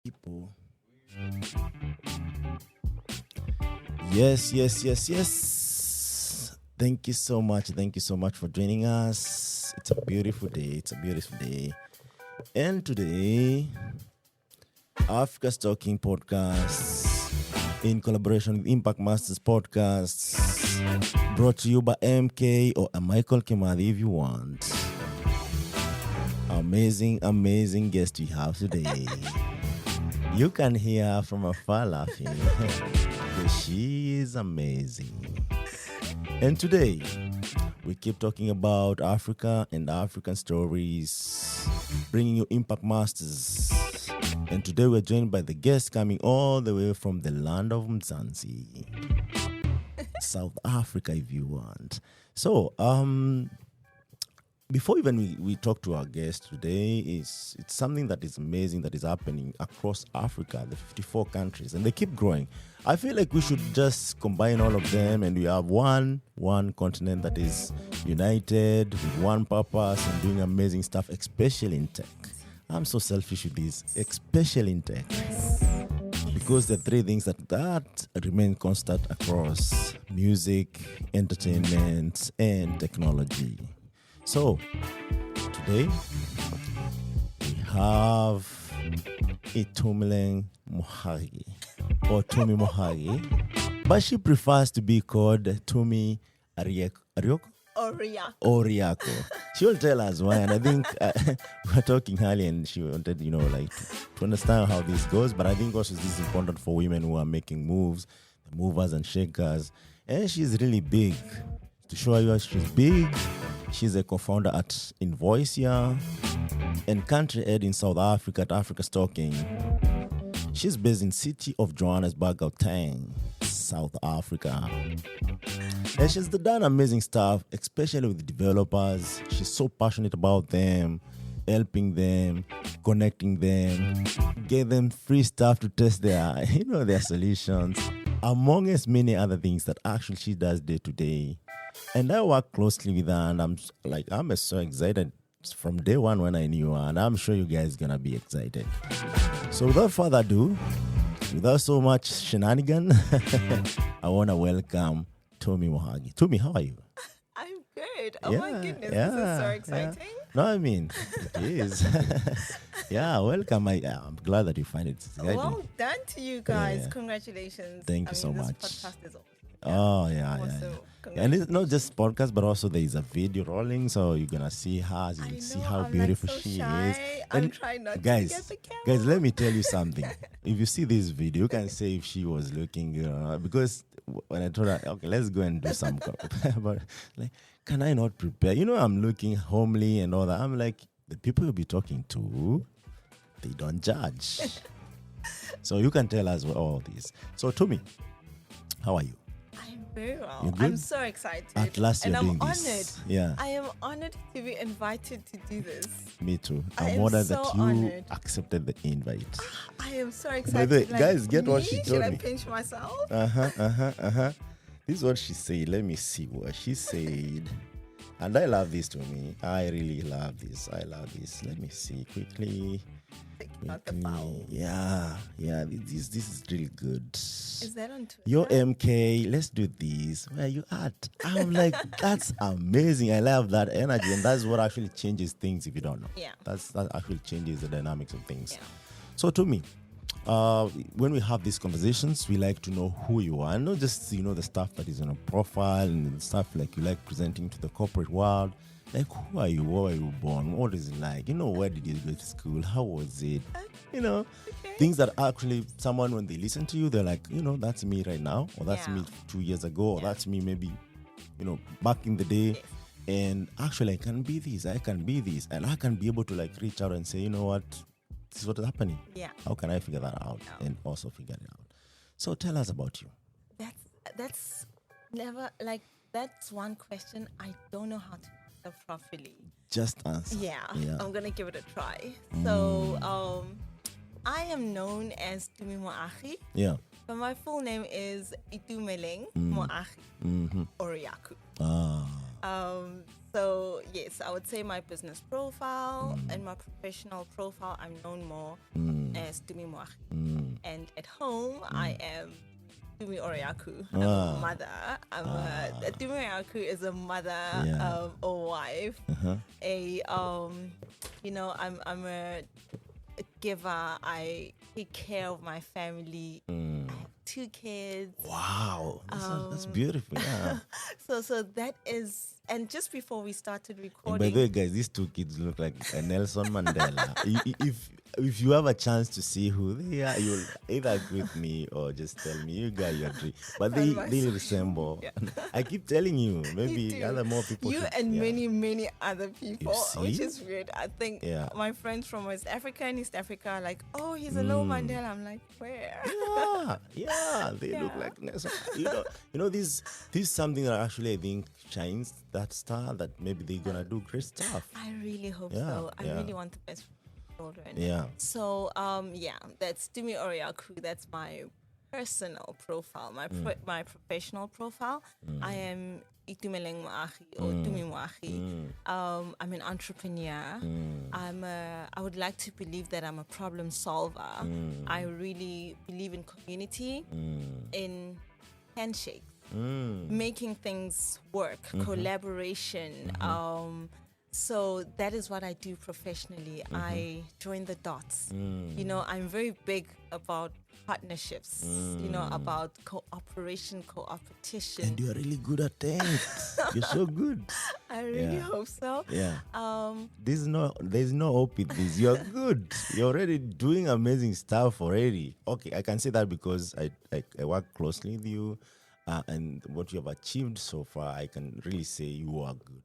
people. Yes. Thank you so much. Thank you so much for joining us. It's a beautiful day. And today, Africa's Talking Podcast, in collaboration with Impact Masters Podcasts, brought to you by MK or Michael Kemadi if you want. Amazing guest we have today. You can hear her from afar laughing. She is amazing. And today, we keep talking about Africa and African stories, bringing you Impact Masters. And today we're joined by the guest coming all the way from the land of Mzansi, South Africa if you want. So, before even we talk to our guest today, it's something that is amazing that is happening across Africa, the 54 countries, and they keep growing. I feel like we should just combine all of them and we have one continent that is united with one purpose and doing amazing stuff, especially in tech. I'm so selfish with this, especially in tech. Because the three things that remain constant across music, entertainment, and technology. So, today, we have Itumeleng Moagi, or Tumi Moagi, but she prefers to be called Tumi Oriako. She will tell us why, and I think we were talking earlier and she wanted, to understand how this goes, but I think also this is important for women who are making moves, the movers and shakers, and she's really big. To show you she's big, she's a co-founder at Invoice here and country head in South Africa at Africa's Talking. She's based in city of Johannesburg, Gauteng, South Africa. And she's done amazing stuff, especially with developers. She's so passionate about them, helping them, connecting them, give them free stuff to test their solutions, among as many other things that actually she does day to day. And I work closely with her, and I'm so excited from day one when I knew her, and I'm sure you guys are gonna be excited. So without further ado, without so much shenanigan, I wanna welcome Tumi Moagi. Tumi, how are you? I'm good. Oh my goodness, this is so exciting. Yeah. No, I mean, it is. Yeah, welcome. I'm glad that you find it exciting. Well done to you guys. Yeah. Congratulations. Thank you so much. This podcast is awesome. Yeah. And it's not just podcast, but also there is a video rolling, so you're gonna see her, see how beautiful she is. I'm trying not to get the camera. Guys, let me tell you something. If you see this video, you can say if she was looking good, because when I told her, okay, let's go and do some, but can I not prepare? I'm looking homely and all that. I'm like, the people you'll be talking to, they don't judge. So you can tell us all this. So Tumi, how are you? Very well. You're good? I'm so excited. At last you're doing honored. this. Yeah. I am honored to be invited to do this. Me too. I I'm am honored so that you honored. accepted the invite. I am so By excited. the way, guys, get what she told Should I me. pinch myself? This is what she said. Let me see what she said. And I love this to me. I really love this. Let me see quickly. Not the foul. Yeah. This is really good. Is that on Twitter? Yo, MK, let's do this. Where are you at? I'm like, that's amazing. I love that energy, and that's what actually changes things. If you don't know, that actually changes the dynamics of things. Yeah. So, to me, when we have these conversations, we like to know who you are, not just the stuff that is on a profile and the stuff like you like presenting to the corporate world. Like, who are you? Where were you born? What is it like? Where did you go to school? How was it? Things that actually someone, when they listen to you, they're like, that's me right now, or that's me 2 years ago, or that's me maybe, back in the day. Yes. And actually, I can be this, and I can be able to reach out and say, you know what, this is what is happening. Yeah. How can I figure that out and also figure it out? So tell us about you. That's never that's one question I don't know how to answer properly. Just answer. Yeah. I'm gonna give it a try. So I am known as Tumi Moagi. Yeah. But my full name is Itumeleng Moagi Oriako. So yes, I would say my business profile and my professional profile, I'm known more as Tumi Moagi. And at home, I am Tumi Oriaku. I'm a mother. Tumi Oriaku is a mother, a wife, I'm a giver. I take care of my family. I have 2 kids. Wow, that's beautiful. Yeah. So that is, and just before we started And recording, by the way, guys, these 2 kids look like Nelson Mandela. If you have a chance to see who they are, you'll either agree with me or just tell me you got your dream. But they resemble. Yeah. I keep telling you, maybe You do. other more people. You should, and many other people, see? which is weird. I think my friends from West Africa and East Africa are like, oh, he's a low Mandela. I'm like, where? Yeah, they look like Nelson. This is something that actually I think shines that star that maybe they're gonna do great stuff. I really hope so. I really want the best for children. Yeah. So that's Tumi Oriaku. That's my personal profile. My professional profile. I am Itumeleng Moagi or Tumi Moagi. I'm an entrepreneur. I would like to believe that I'm a problem solver. I really believe in community, in handshakes, making things work, collaboration. So that is what I do professionally. I join the dots. I'm very big about partnerships, about cooperation, cooperation. And you're really good at things. You're so good. I really hope so. Yeah. There's no hope with this. You're good. You're already doing amazing stuff already. Okay, I can say that because I work closely with you. And what you have achieved so far, I can really say you are good.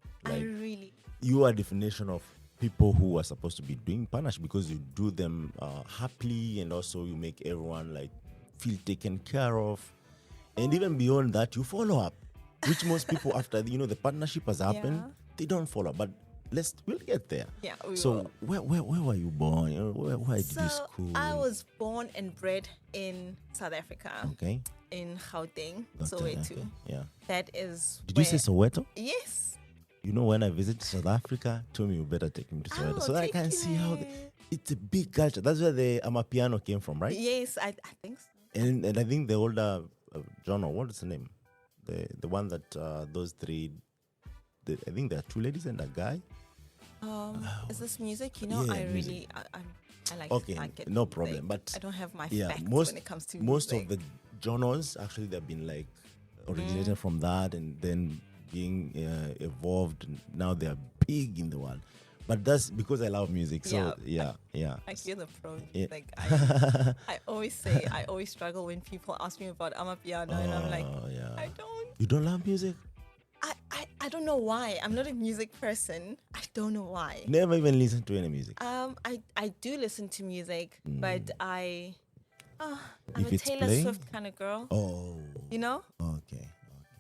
You are a definition of people who are supposed to be doing partnership because you do them happily, and also you make everyone feel taken care of. And even beyond that, you follow up, which most people after the partnership has happened, they don't follow up. But we'll get there. Yeah, so where were you born? Where did you school? I was born and bred in South Africa. Okay. In Gauteng, Soweto. Okay. Yeah. That is. Did you say Soweto? Yes. When I visit South Africa, Tumi, you better take me to Soweto so that I can see how it's a big culture. That's where the Amapiano came from, right? Yes, I think so. And I think the older John, what is the name? The one that those 3. I think there are 2 ladies and a guy. Is this music? I really I like. Okay, no problem. Music. But I don't have my facts when it comes to most music. of the genres actually they've been originated from that and then being evolved. And now they are big in the world. But that's because I love music. So yeah. I hear the pro. I always struggle when people ask me about Amapiano, and I'm like, I don't. You don't love music? I don't know why. I'm not a music person. I don't know why. Never even listen to any music. I do listen to music, but I'm if a Taylor Swift kind of girl. Oh. Okay.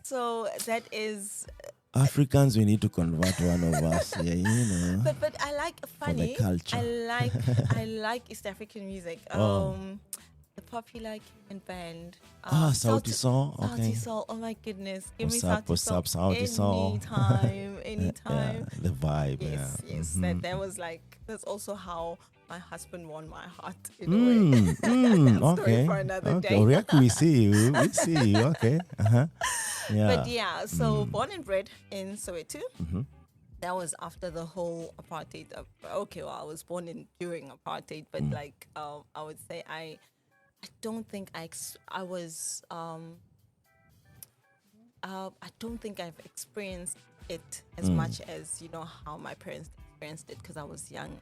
So that is. Africans, we need to convert one of us. But I like funny. For the culture. I like East African music. The popular Kenyan band. Sauti Sol. Okay. Sauti Sol. Oh my goodness. Give me What's up, Sauti Sol. Anytime. The vibe. Yes. Mm-hmm. That was that's also how my husband won my heart in a way. Okay. For another day. Oriaku, we see you. Okay. Yeah. But so born and bred in Soweto. Mm-hmm. That was after the whole apartheid. I was born during apartheid, but I would say I don't think I don't think I've experienced it as much as how my parents experienced it because I was young.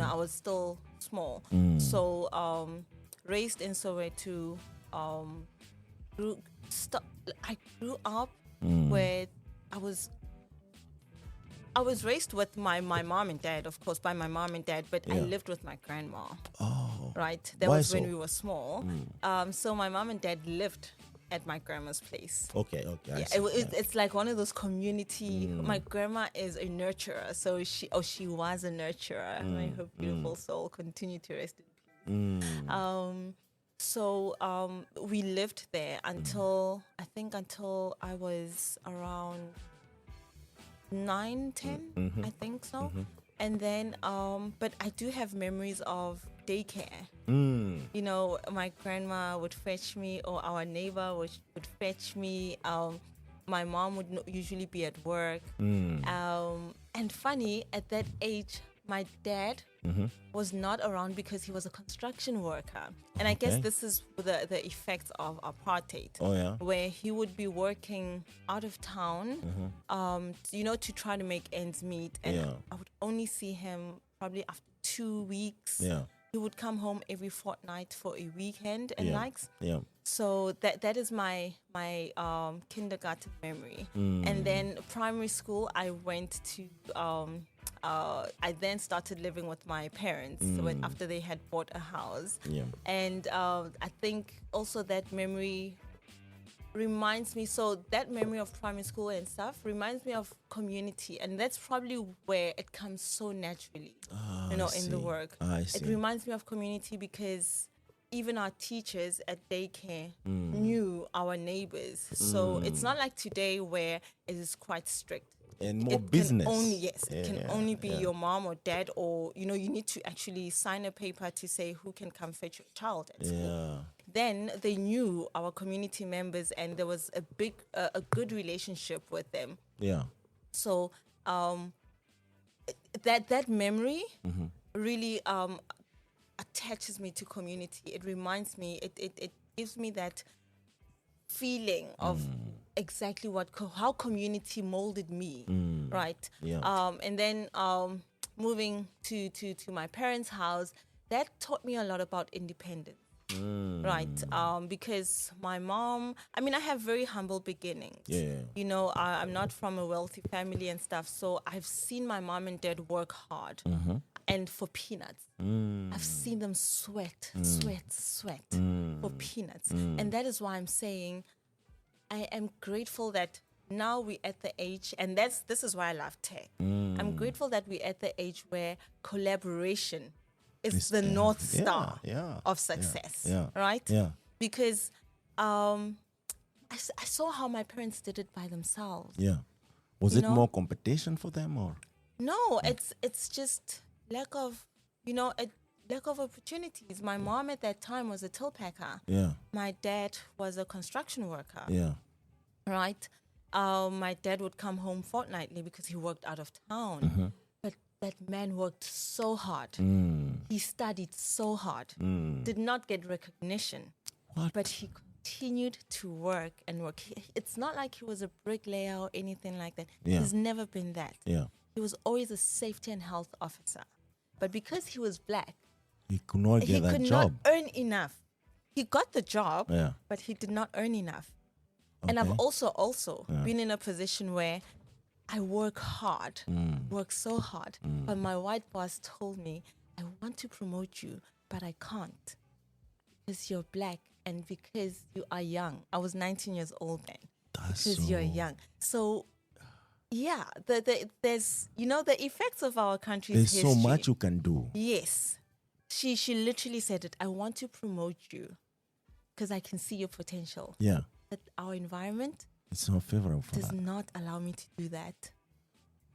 I was still small. So raised in Soweto, I grew up where I was raised with my mom and dad, of course, by my mom and dad, but I lived with my grandma. Oh. Right? That was when we were small. So my mom and dad lived at my grandma's place. Okay. It's like one of those community. My grandma is a nurturer, so she was a nurturer. May her beautiful soul continue to rest in peace. So we lived there until I was around 9, 10, I think so. And then, but I do have memories of daycare. You know, my grandma would fetch me, or our neighbor would fetch me. My mom would usually be at work. And funny, at that age, my dad was not around because he was a construction worker. And I guess this is the effects of apartheid. Oh, yeah. Where he would be working out of town, you know, to try to make ends meet. And I would only see him probably after 2 weeks. Yeah. He would come home every fortnight for a weekend and likes. Yeah. So that is my kindergarten memory. And then primary school, I went to I then started living with my parents after they had bought a house. Yeah. And I think also that memory reminds me, so that memory of primary school and stuff reminds me of community, and that's probably where it comes so naturally, you know, in the work. It reminds me of community because even our teachers at daycare knew our neighbors. So it's not like today where it is quite strict. And more business. It can only be your mom or dad, or, you know, you need to actually sign a paper to say who can come fetch your child at school. Then they knew our community members, and there was a good relationship with them. Yeah. So that memory really attaches me to community. It reminds me. It gives me that feeling of exactly how community molded me, right? Yeah. And then moving to my parents' house, that taught me a lot about independence. Right, because my mom, I mean, I have very humble beginnings. You know, I'm not from a wealthy family and stuff, so I've seen my mom and dad work hard, and for peanuts. I've seen them sweat for peanuts, and that is why I'm saying I am grateful that now we're at the age, and this is why I love tech. I'm grateful that we're at the age where collaboration is the North Star of success, right? Yeah. Because I saw how my parents did it by themselves. Yeah. Was it more competition for them, or? No, it's just lack of opportunities. My mom at that time was a till packer. Yeah. My dad was a construction worker. Yeah. Right? My dad would come home fortnightly because he worked out of town. But that man worked so hard. He studied so hard. Did not get recognition. What? But he continued to work and work. It's not like he was a bricklayer or anything like that. Yeah. He's never been that. Yeah. He was always a safety and health officer. But because he was black, he could not get that job. He could not earn enough. He got the job, but he did not earn enough. Okay. And I've also been in a position where I work hard, work so hard. But my white boss told me, I want to promote you, but I can't. Because you're black and because you are young. I was 19 years old then. Because you're young. So, yeah, there's, you know, the effects of our country's history. There's so much you can do. Yes. She literally said it. I want to promote you because I can see your potential. Yeah. But our environment, it's not favorable for does that. not allow me to do that.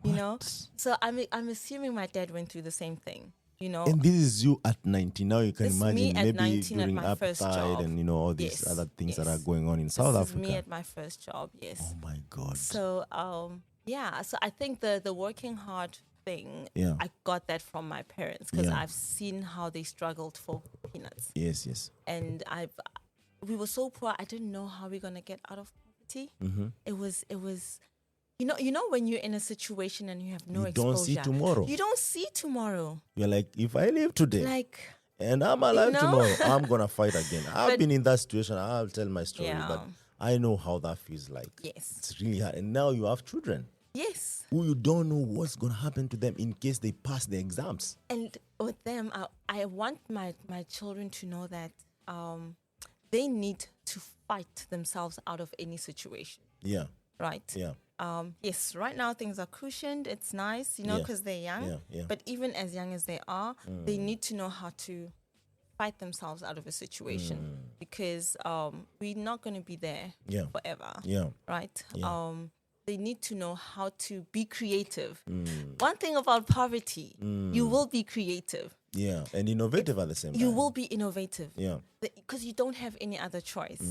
What? You know? So I'm assuming my dad went through the same thing. You know? And this is you at 19. Now you can imagine maybe during apartheid and, you know, all these other things that are going on in South Africa. This is me at my first job, yes. Oh my God. So, so I think the working hard thing, I got that from my parents because I've seen how they struggled for peanuts. Yes, yes. And we were so poor, I didn't know how we're going to get out of poverty. It was, you know, when you're in a situation and you have no exposure. You don't see tomorrow. You don't see tomorrow. You're like, if I live today and I'm alive tomorrow, I'm going to fight again. I've been in that situation. I'll tell my story, but I know how that feels like. Yes. It's really hard. And now you have children. Yes. Who you don't know what's going to happen to them in case they pass the exams. And with them, I want my children to know that they need to fight themselves out of any situation. Yeah. Right? Yeah. Yes, right now things are cushioned. It's nice, you know, because they're young. Yeah, yeah. But even as young as they are, they need to know how to fight themselves out of a situation because we're not going to be there forever. Yeah. Right? Yeah. they need to know how to be creative. One thing about poverty, you will be creative. Yeah, and innovative at the same time. You will be innovative. Yeah. Because you don't have any other choice.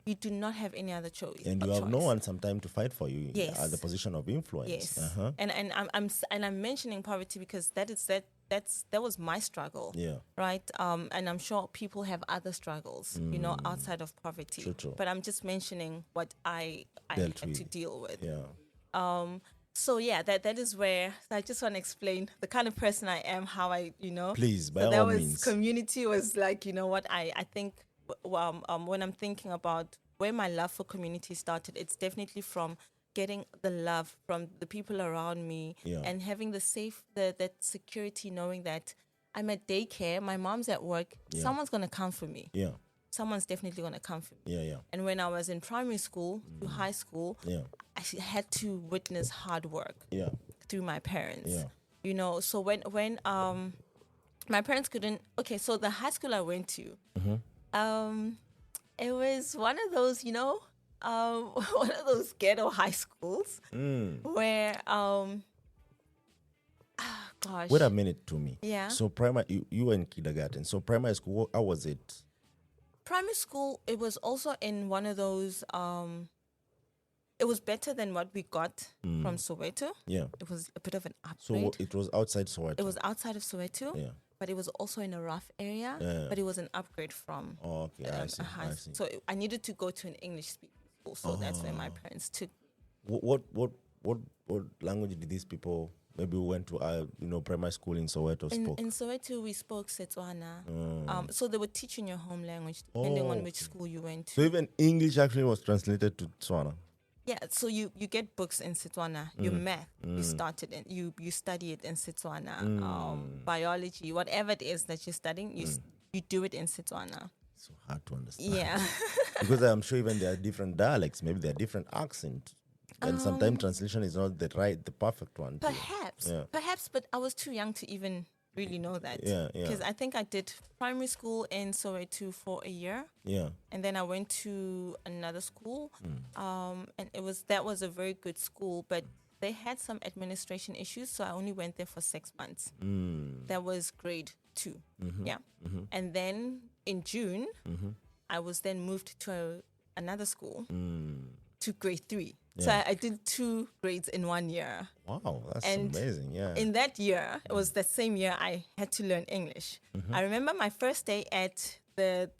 You do not have any other choice. And you have no one sometime to fight for you Yes. at the position of influence. Yes. Uh-huh. And I'm mentioning poverty because that was my struggle. Yeah. Right? And I'm sure people have other struggles, outside of poverty. True. But I'm just mentioning what I had to deal with. Yeah. So yeah, that is where I just want to explain the kind of person I am, how I, Please, by so all that means. Community was like, what I think, when I'm thinking about where my love for community started, it's definitely from getting the love from the people around me and having that security, knowing that I'm at daycare, my mom's at work, someone's going to come for me. Yeah. Someone's definitely going to come for me. Yeah. And when I was in primary school to high school, I had to witness hard work through my parents. Yeah. So when my parents couldn't, so the high school I went to, it was one of those, one of those ghetto high schools where, gosh. Wait a minute, to me. Yeah. So primary, you were in kindergarten. So primary school, how was it? Primary school, it was also in one of those, it was better than what we got from Soweto. Yeah. It was a bit of an upgrade. So it was outside Soweto. It was outside of Soweto. Yeah. But it was also in a rough area. Yeah. But it was an upgrade from Okay, I see. I see. So I needed to go to an English speaking school. So that's where my parents took. What language did these people maybe who went to primary school in Soweto spoke? In Soweto, we spoke Setswana. So they would teach in your home language depending on which school you went to. So even English actually was translated to Tswana. Yeah, so you get books in Setswana. Your math, you started in, you study it in Setswana. Biology, whatever it is that you're studying, you do it in Setswana. So hard to understand. Yeah. Because I'm sure even there are different dialects, maybe there are different accents. And sometimes translation is not the perfect one. Perhaps, but I was too young to even really know that. Yeah. Because I think I did primary school in Soweto for a year. Yeah. And then I went to another school. And that was a very good school, but they had some administration issues, so I only went there for 6 months. That was grade 2. Yeah. And then in June, I was then moved to another school to grade 3. Yeah. So I did 2 grades in 1 year. Wow, that's amazing. Yeah. In that year, it was the same year I had to learn English. I remember my first day at the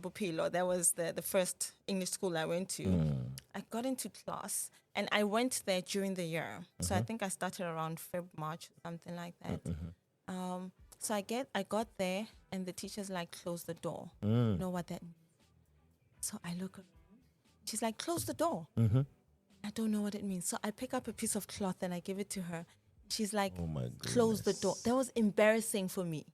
Bupilo. That was the first English school I went to. I got into class and I went there during the year. So I think I started around March, something like that. So I got there and the teacher's like, close the door. You know what that means? So I look around. She's like, close the door. I don't know what it means. So I pick up a piece of cloth and I give it to her. She's like, oh my goodness, close the door. That was embarrassing for me.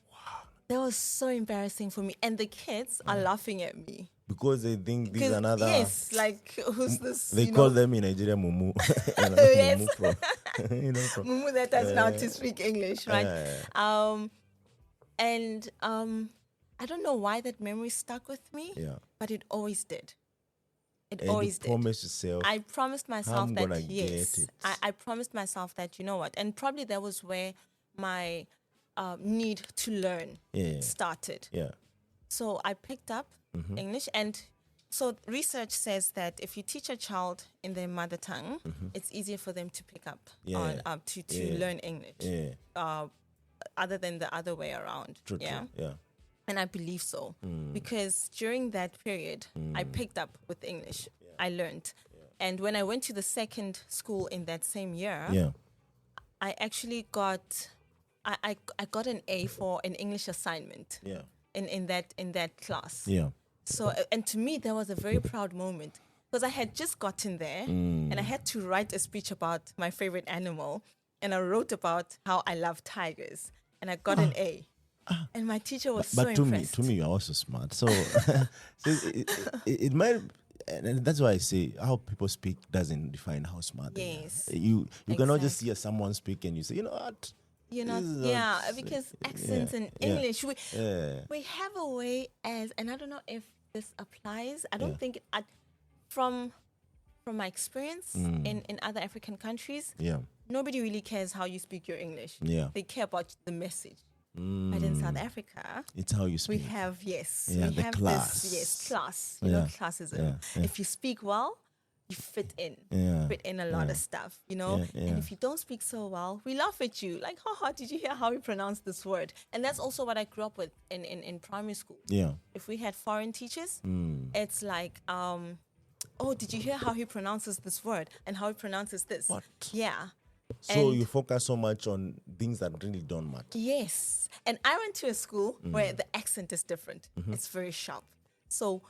Wow. That was so embarrassing for me. And the kids are laughing at me. Because they think this is another... Yes, like, who's this? They call them in Nigeria Mumu. Yes. Mumu, Mumu that does now to speak English, right? And I don't know why that memory stuck with me, but it always did. It always did. Promised yourself, I promised myself that, get it. I promised myself that, you know what, and probably that was where my need to learn started. Yeah. So I picked up English, and so research says that if you teach a child in their mother tongue, it's easier for them to pick up to learn English. Other than the other way around. True. And I believe so because during that period, I picked up with English. I learned. And when I went to the second school in that same year, I actually got an A for an English assignment in that class. Yeah. So, and to me, that was a very proud moment because I had just gotten there and I had to write a speech about my favorite animal. And I wrote about how I love tigers. And I got an A. And my teacher was so impressed. But to me, you're also smart. So, it might, and that's why I say how people speak doesn't define how smart they are. You cannot just hear someone speak and you say, you know what? You're not, because accents in English, we have a way and I don't know if this applies. I don't think from from my experience in other African countries, nobody really cares how you speak your English. Yeah. They care about the message. But in South Africa, it's how you speak. we have, we the have class. this, class, you know, classism. If you speak well, you fit in a lot of stuff, you know. And if you don't speak so well, we laugh at you. Like, haha, did you hear how we pronounce this word? And that's also what I grew up with in primary school. Yeah. If we had foreign teachers, it's like, oh, did you hear how he pronounces this word and how he pronounces this? What? Yeah. So you focus so much on things that really don't matter. Yes. And I went to a school where the accent is different. It's very sharp. So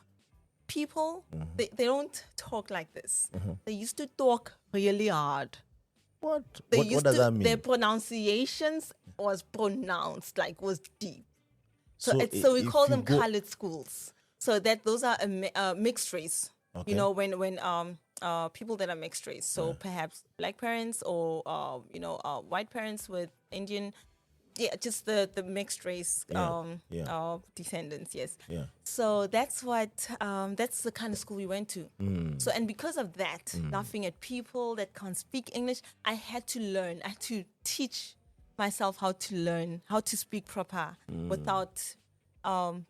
people, they don't talk like this. They used to talk really hard. What does that mean? Their pronunciations was deep. So we call them colored schools. So those are a mixed race. Okay. You know, when people that are mixed race, so perhaps black parents or white parents with Indian, just the mixed race descendants, yes. Yeah. So that's the kind of school we went to. So, and because of that, laughing at people that can't speak English, I had to learn. I had to teach myself how to learn how to speak proper without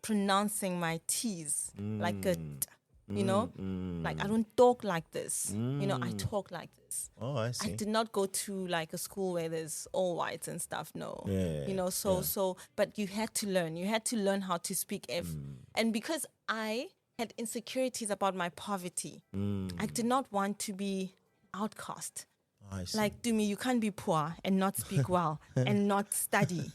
pronouncing my T's like a t. You know, like I don't talk like this. You know, I talk like this. Oh, I see. I did not go to like a school where there's all whites and stuff. No, you know. But you had to learn. You had to learn how to speak and because I had insecurities about my poverty, I did not want to be outcast. Oh, I see. Like, Tumi, you can't be poor and not speak well and not study.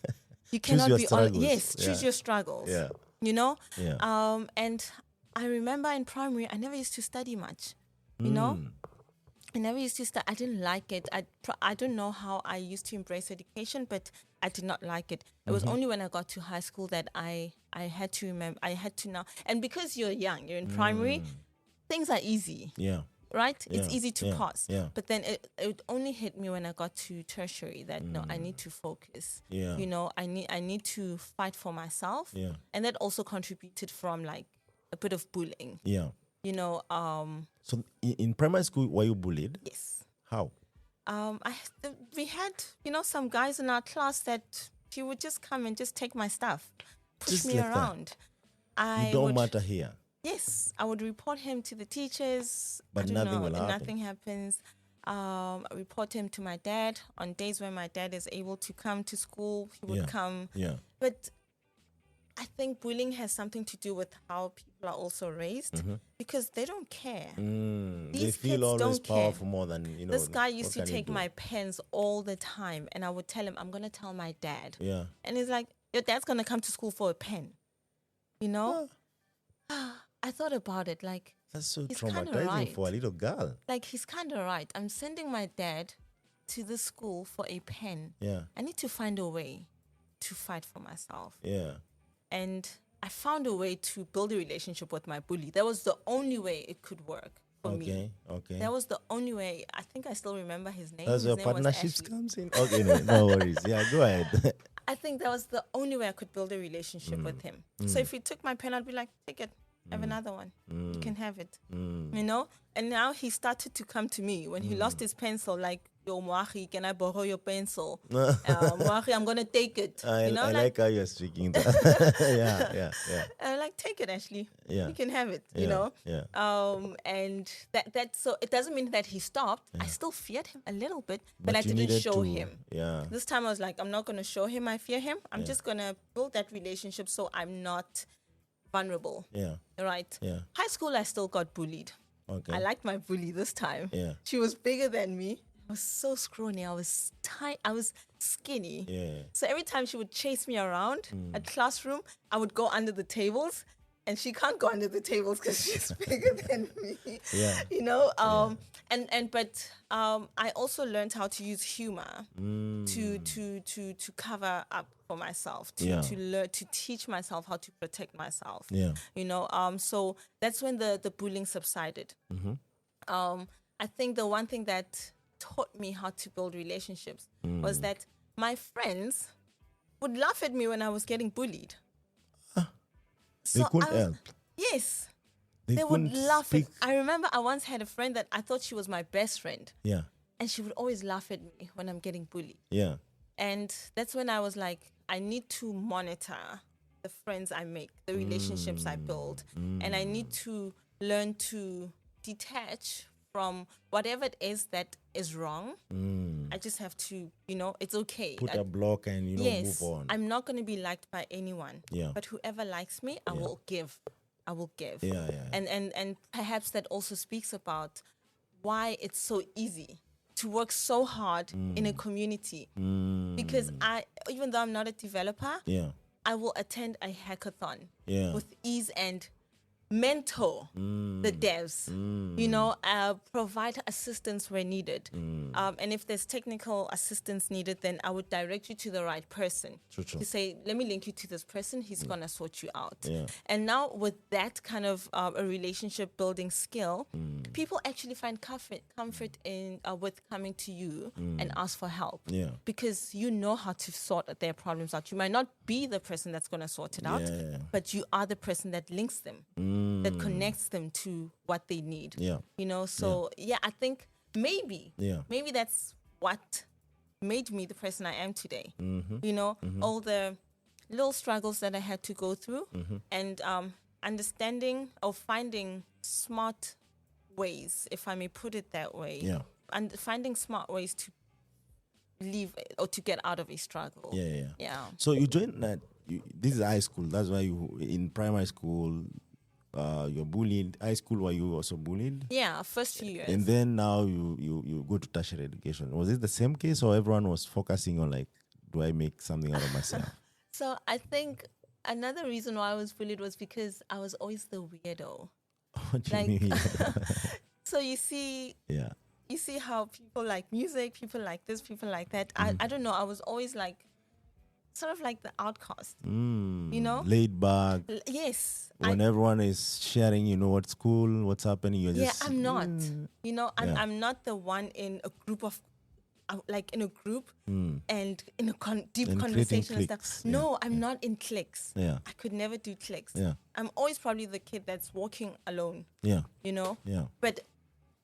You Choose cannot your be struggles. choose your struggles. Yeah. You know. Yeah. And I remember in primary, I never used to study much, you know? I never used to study. I didn't like it. I don't know how I used to embrace education, but I did not like it. It was only when I got to high school that I had to remember, I had to now. And because you're young, you're in primary, things are easy. Yeah. Right? It's easy to pass. Yeah. But then it only hit me when I got to tertiary that, no, I need to focus. Yeah. You know, I need to fight for myself. Yeah. And that also contributed from like, a bit of bullying. Yeah. You know, so in primary school, were you bullied? Yes. How? We had, some guys in our class that he would just come and just take my stuff, push Just me like that? around. You don't matter here. Yes, I would report him to the teachers. But nothing will happen. Nothing happens. I report him to my dad. On days when my dad is able to come to school, he would come. Yeah. But I think bullying has something to do with how people are also raised because they don't care. They These feel kids always don't care. powerful more than, This guy used to what can you take do? my pens all the time and I would tell him, I'm going to tell my dad. Yeah. And he's like, your dad's going to come to school for a pen. You know? I thought about it like, That's so he's kinda traumatizing right. for a little girl. Like, he's kind of right. I'm sending my dad to the school for a pen. Yeah. I need to find a way to fight for myself. Yeah. And I found a way to build a relationship with my bully. That was the only way it could work for me. Okay. That was the only way. I think I still remember his name. That's His where name was partnerships Ashley. comes in. Okay, no worries. Yeah, go ahead. I think that was the only way I could build a relationship with him. So if he took my pen, I'd be like, take it. Have another one. You can have it. You know? And now he started to come to me when he lost his pencil, like, yo, Moagi, can I borrow your pencil? Moagi, I'm going to take it. I you know, like how you're speaking that. yeah. I'm like, take it, Ashley. Yeah. You can have it, Yeah, you know? yeah. And that so it doesn't mean that he stopped. I still feared him a little bit, but I you didn't needed show to- him. Yeah. This time I was like, I'm not going to show him I fear him. I'm just going to build that relationship so I'm not vulnerable. Yeah. Right? Yeah. High school, I still got bullied. Okay. I liked my bully this time. Yeah. She was bigger than me. I was so scrawny. I was tight. I was skinny. Yeah. So every time she would chase me around a classroom, I would go under the tables. And she can't go under the tables because she's bigger than me. Yeah. You know? But I also learned how to use humor to cover up for myself, to learn, to teach myself how to protect myself. Yeah. You know, so that's when the bullying subsided. I think the one thing that taught me how to build relationships was that my friends would laugh at me when I was getting bullied. They couldn't help. Yes. They would couldn't laugh. speak. I remember I once had a friend that I thought she was my best friend. Yeah. And she would always laugh at me when I'm getting bullied. Yeah. And that's when I was like, I need to monitor the friends I make, the relationships I build. And I need to learn to detach from whatever it is that is wrong. I just have to, it's okay. Put a block and, Yes, move on. I'm not going to be liked by anyone. Yeah. But whoever likes me, I will give. I will give. Yeah. And perhaps that also speaks about why it's so easy to work so hard in a community. Because even though I'm not a developer, I will attend a hackathon with ease and mentor the devs, provide assistance where needed. And if there's technical assistance needed, then I would direct you to the right person. True. To say, let me link you to this person, he's going to sort you out. Yeah. And now with that kind of a relationship building skill, people actually find comfort in with coming to you and ask for help. Yeah. Because you know how to sort their problems out. You might not be the person that's going to sort it out, but you are the person that links them. That connects them to what they need. Yeah. I think maybe that's what made me the person I am today. All the little struggles that I had to go through and understanding or finding smart ways, if I may put it that way, and finding smart ways to leave or to get out of a struggle. Yeah. So you joined that. This is high school. That's why you in primary school. You're bullied. High school, were you also bullied? Yeah, first few years. And then now you go to tertiary education. Was it the same case, or everyone was focusing on like, do I make something out of myself? So I think another reason why I was bullied was because I was always the weirdo. What do you mean? So you see how people like music, people like this, people like that. I don't know. I was always like, sort of like the outcast, laid back. Yes. When everyone is sharing, what's cool, what's happening, you're just... Yeah, I'm not. I'm not the one in a group of, like in a group and in a deep and conversation and cliques, stuff. No, I'm not in cliques. Yeah. I could never do cliques. Yeah. I'm always probably the kid that's walking alone. Yeah. Yeah. But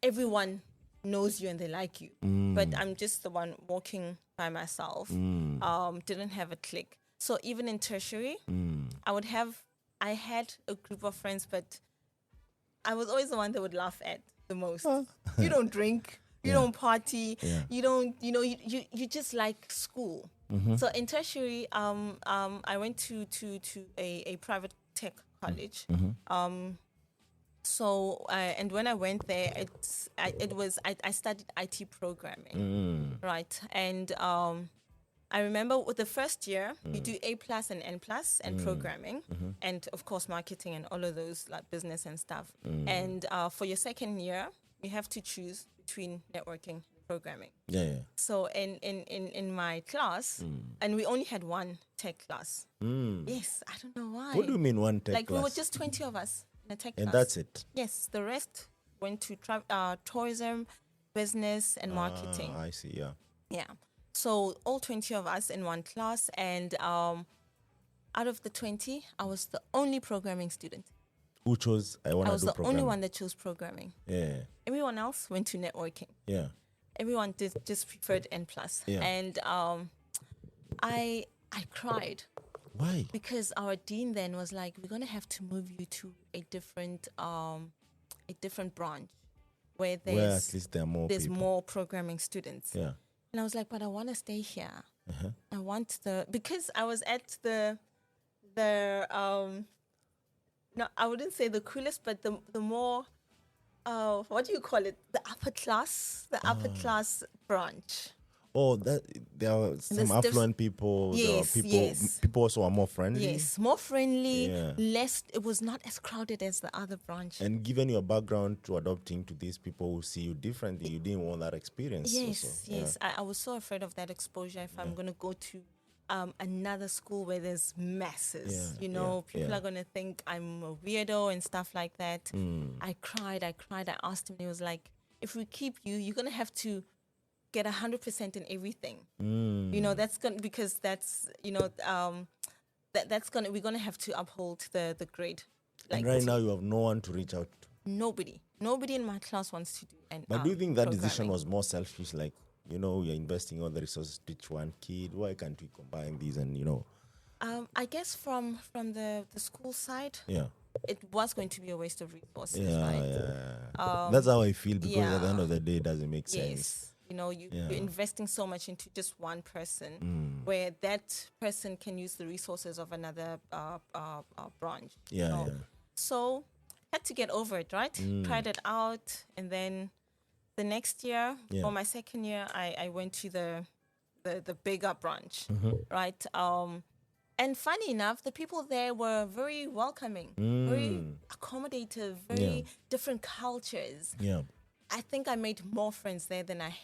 everyone knows you and they like you. But I'm just the one walking by myself. Didn't have a clique. So even in tertiary, I had a group of friends, but I was always the one that would laugh at the most. You don't drink, you don't party, you don't, you just like school. So in tertiary, I went to a private tech college. So and when I went there, I studied IT programming, right? And I remember with the first year you do A+ and N+ and programming, and of course marketing and all of those like business and stuff. And for your second year, you have to choose between networking and programming. So in my class, and we only had one tech class. Yes, I don't know why. What do you mean one tech class? Like we were just 20 of us. And that's it? Yes, the rest went to tourism, business, and marketing. I see, Yeah. So all 20 of us in one class, and out of the 20, I was the only programming student. Who chose, I was the only one that chose programming. Yeah. Everyone else went to networking. Yeah. Everyone just preferred N+. Yeah. And I cried. Why? Because our dean then was like, we're going to have to move you to a different branch where at least there are more there's people. more programming students. Yeah. And I was like, but I want to stay here. I want because I was at the no, I wouldn't say the coolest, but the more what do you call it? The upper class branch. Oh, that there are some affluent people. Yes, there are yes. People also are more friendly. Yes, more friendly. Yeah. Less. It was not as crowded as the other branch. And given your background to adopting to these people who see you differently, you didn't want that experience. Yes, also. yes. I was so afraid of that exposure. If I'm going to go to another school where there's masses, people are going to think I'm a weirdo and stuff like that. I cried. I asked him. He was like, if we keep you, you're going to have to get 100% in everything. That's going because that's that's going to we're going to have to uphold the grade And right now you have no one to reach out to. Nobody in my class wants to do. But do you think that decision was more selfish? Like, you're investing all the resources to each one kid. Why can't we combine these and, I guess from the school side, it was going to be a waste of resources, right? That's how I feel, because at the end of the day, it doesn't make sense. You're investing so much into just one person, where that person can use the resources of another branch. So had to get over it, right? Tried it out, and then the next year, or my second year, I went to the bigger branch, right? And funny enough, the people there were very welcoming, very accommodative, very different cultures. I think I made more friends there than I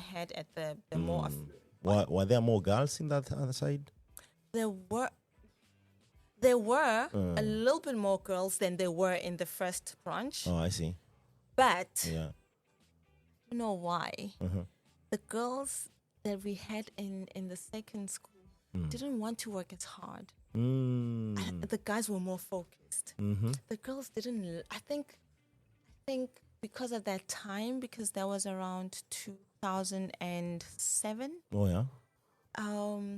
had at the more. Were there more girls in that other side? There were a little bit more girls than there were in the first branch. Oh, I see. But you know why? The girls that we had in the second school didn't want to work as hard. The guys were more focused. The girls didn't. I think because of that time, because that was around 2007. Oh yeah.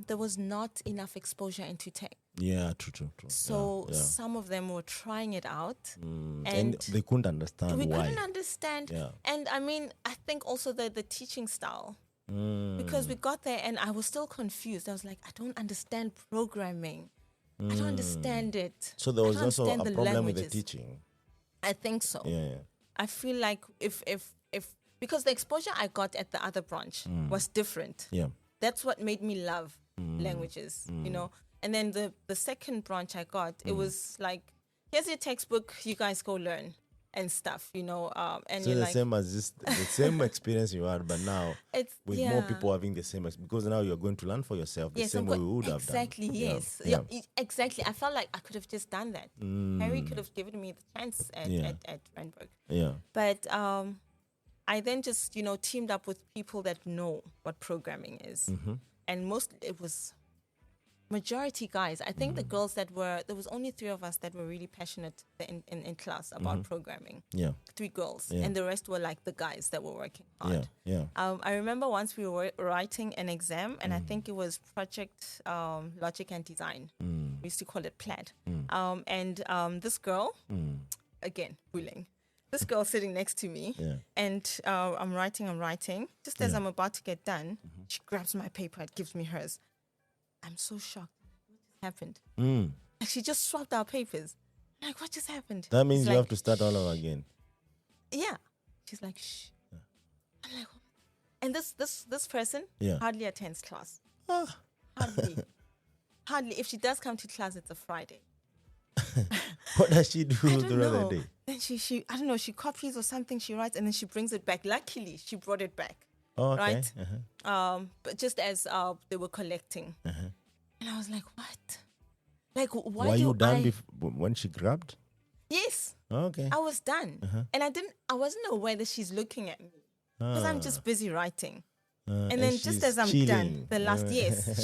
There was not enough exposure into tech. Yeah, true. So some of them were trying it out, and they couldn't understand why. We couldn't understand. And I mean, I think also the teaching style. Because we got there and I was still confused. I was like, I don't understand programming. I don't understand it. So there was also a problem with the teaching. I think so. Yeah. I feel like if because the exposure I got at the other branch was different. Yeah. That's what made me love languages, And then the second branch I got, it was like, here's your textbook, you guys go learn and stuff, And so you're the same as the same experience you had, but now it's, with more people having the same because now you're going to learn for yourself the same way we would have done. Exactly, yes. Exactly. I felt like I could have just done that. Harry could have given me the chance at Randburg. Yeah. But I then just, teamed up with people that know what programming is. And mostly it was majority guys. I think the girls there was only 3 of us that were really passionate in class about programming. Yeah. 3 girls. Yeah. And the rest were like the guys that were working hard. Yeah. I remember once we were writing an exam, and I think it was project logic and design. We used to call it PLAD. And this girl, again, bullying. This girl sitting next to me, and I'm writing. Just as I'm about to get done, she grabs my paper and gives me hers. I'm so shocked. What just happened? Like, she just swapped our papers. I'm like, what just happened? That means you have to start all over again. Yeah. She's like, shh. I'm like, what? And this person hardly attends class. Hardly. If she does come to class, it's a Friday. What does she do the other day? Then she I don't know, she copies or something, she writes, and then she brings it back. Luckily, she brought it back. Oh, okay. Right? But just as they were collecting. And I was like, what? Like, why were you done when she grabbed? Yes. Okay. I was done. And I wasn't aware that she's looking at me. Because I'm just busy writing. And then just as I'm done, the last,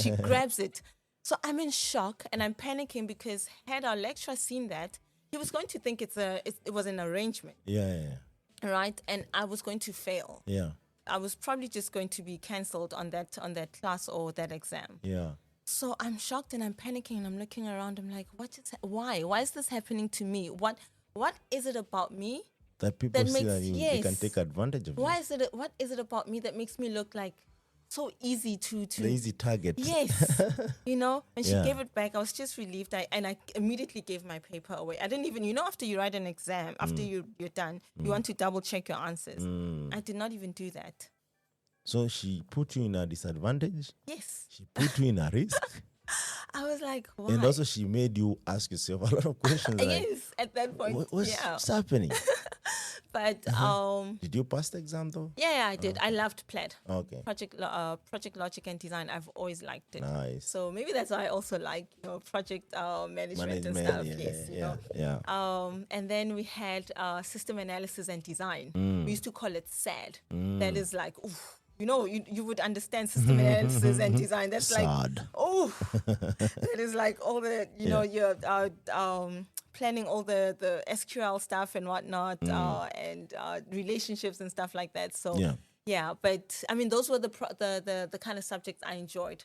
she grabs it. So I'm in shock and I'm panicking because had our lecturer seen that, he was going to think it was an arrangement. Yeah. Right? And I was going to fail. Yeah. I was probably just going to be cancelled on that class or that exam. Yeah. So I'm shocked and I'm panicking and I'm looking around. I'm like, why? Why is this happening to me? What is it about me that people see that you can take advantage of? What is it about me that makes me look like so easy to the easy target? Yes. When she gave it back, I was just relieved. I immediately gave my paper away. I didn't even, after you write an exam, after you're done, you want to double check your answers. I did not even do that. So she put you in a disadvantage? Yes. She put you in a risk? I was like, why? And also she made you ask yourself a lot of questions. Yes, at that point. What's happening? But did you pass the exam though? Yeah, I did. I loved PLAD. Okay. Project logic and design. I've always liked it. Nice. So maybe that's why I also like project management and stuff. And then we had system analysis and design. We used to call it SAD. That is like, oof. You would understand system analysis and design. That's sad. Like, that is like all the, your planning all the SQL stuff and whatnot, and relationships and stuff like that. So yeah, but I mean, those were the kind of subjects I enjoyed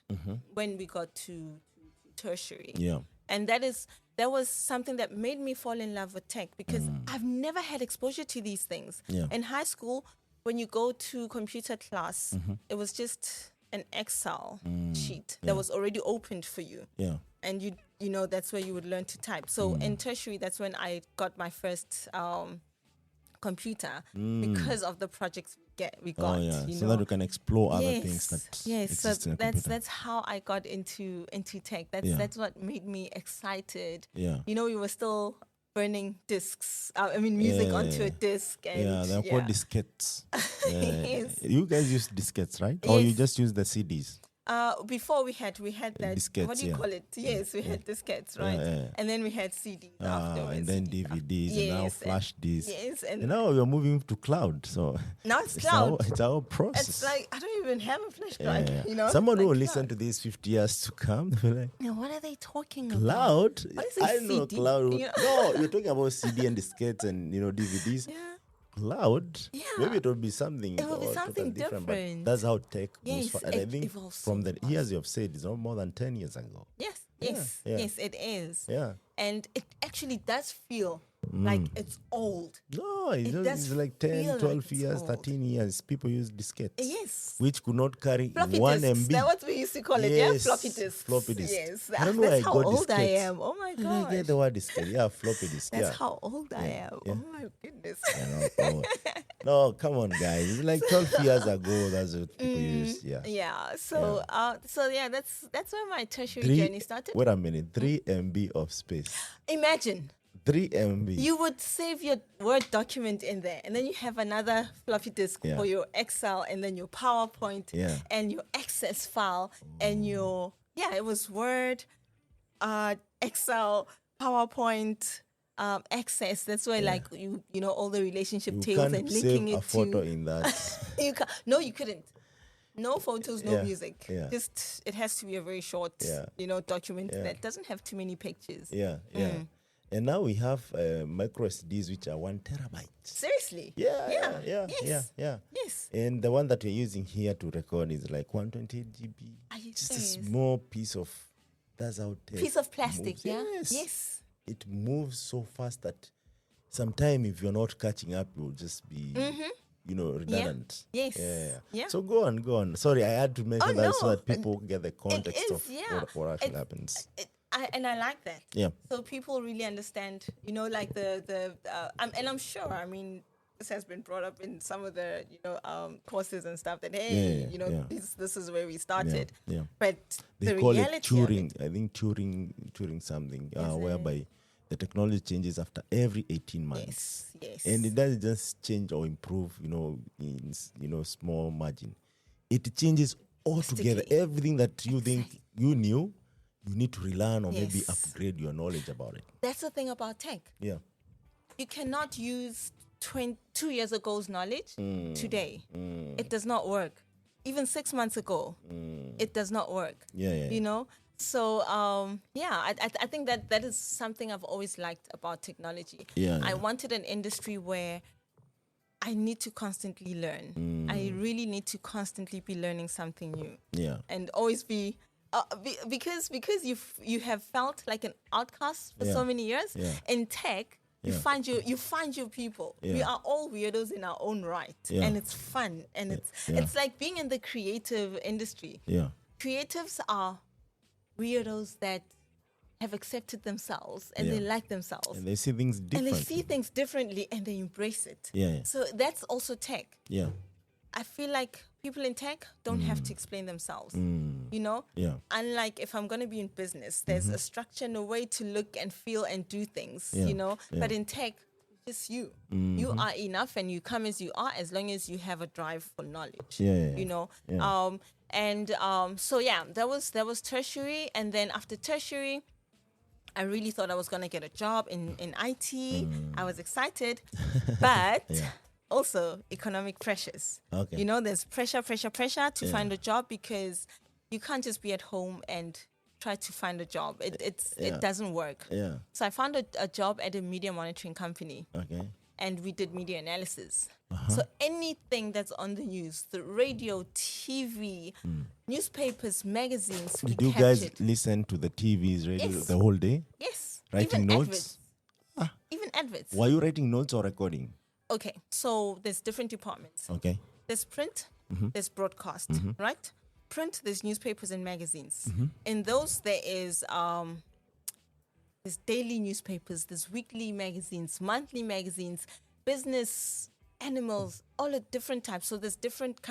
when we got to tertiary. Yeah. And that was something that made me fall in love with tech, because I've never had exposure to these things. Yeah. In high school, when you go to computer class, it was just an Excel sheet that was already opened for you. Yeah. And you know, that's where you would learn to type. So in tertiary, that's when I got my first computer, because of the projects we got. You so know? that you can explore other things that exist so in a computer. that's how I got into tech. That's what made me excited. Yeah. You know, we were still burning discs. Music onto a disc. And they're called diskettes. Yes. You guys use diskettes, right? Or you just use the CDs? Before we had that diskettes, what do you call it? Yes, we had diskettes, right? And then we had CDs afterwards. And then DVDs, and now flash disks. Yes, and now we're moving to cloud. So now it's cloud. It's our process. It's like I don't even have a flash drive. You know, someone who will cloud. listen to these 50 years to come, they'll be like, now, what are they talking about? Cloud? What is I a know CD? cloud. You know? No, you're talking about CD and diskettes and DVDs. Yeah. Cloud, Yeah. maybe it will be something. It will be something different. But that's how tech moves. Yes, And I it think evolves from so the years you've said, it's not more than 10 years ago. Yes, Yeah. yes, it is. Yeah. And it actually does feel like it's old. No, It does it's like 10, feel 12 like it's years, old. 13 years. People use diskettes. Yes. Which could not carry Floppy 1 disks. MB. That's what we used to call it. Yeah, floppy disks. Floppy disks. Yes. I don't know where I That's how got old I diskettes. am. Oh my Where did I god. get the word diskette? Yeah, floppy disk. That's yeah. how old I am. yeah. Oh my goodness. No, come on, guys. It's like 12 years ago. That's what people used. Yeah. Yeah. So that's where my tertiary journey started. Wait a minute. 3 MB of space. Imagine. 3 MB. You would save your Word document in there, and then you have another floppy disk Yeah. for your Excel, and then your PowerPoint, Yeah. and your Access file, and your it was Word, Excel, PowerPoint, Access. That's where like you know all the relationship You tables can't and linking save it a photo to. in that. No, you couldn't. No photos, no Yeah, music. yeah. Just it has to be a very short, document that doesn't have too many pictures. Yeah. And now we have micro SDs, which are 1 terabyte. Seriously. Yeah. Yes. And the one that we're using here to record is like 128 GB. Are you Just a serious? small piece of, that's how tech Piece of plastic, moves. yeah? Yes. It moves so fast that sometime if you're not catching up, you'll just be, redundant. Yes. Yeah. Yeah. So go on. Sorry, I had to mention that so no. that people get the context of what actually It- happens. I like that. Yeah. So people really understand, like and I'm sure, I mean, this has been brought up in some of the, courses and stuff that, hey, this is where we started. Yeah. But They the call reality it of Turing. I think Turing something, whereby the technology changes after every 18 months. Yes. And it doesn't just change or improve, in small margin. It changes altogether. Drastically. Everything that you think you knew, you need to relearn or maybe Yes. upgrade your knowledge about it. That's the thing about tech. Yeah. You cannot use 2 years ago's knowledge today. It does not work. Even 6 months ago, it does not work. Yeah. So I think that is something I've always liked about technology. I wanted an industry where I need to constantly learn. I really need to constantly be learning something new. Yeah. And always be because you have felt like an outcast for so many years. In tech, you find your people. We are all weirdos in our own right, and it's fun. And it's like being in the creative industry. Yeah. Creatives are weirdos that have accepted themselves and they like themselves. And they see things differently. And they see things differently and they embrace it. Yeah. So that's also tech. Yeah. I feel like people in tech don't have to explain themselves. Yeah. Unlike if I'm going to be in business, there's a structure and a way to look and feel and do things, Yeah. But in tech, it's you. You are enough and you come as you are as long as you have a drive for knowledge. Yeah. So that was tertiary. And then after tertiary, I really thought I was going to get a job in IT. I was excited, but also economic pressures. Okay. There's pressure to find a job because you can't just be at home and try to find a job. It doesn't work. Yeah. So I found a job at a media monitoring company. Okay. And we did media analysis. So anything that's on the news, the radio, TV, newspapers, magazines, Did we you guys captured. listen to the TV's radio Yes. the whole day? Yes. Writing Even notes? Adverts. Even adverts. Were you writing notes or recording? Okay, so there's different departments. Okay. There's print, there's broadcast, right? Print, there's newspapers and magazines. In those, there's daily newspapers, there's weekly magazines, monthly magazines, business, animals, all the different types. So there's different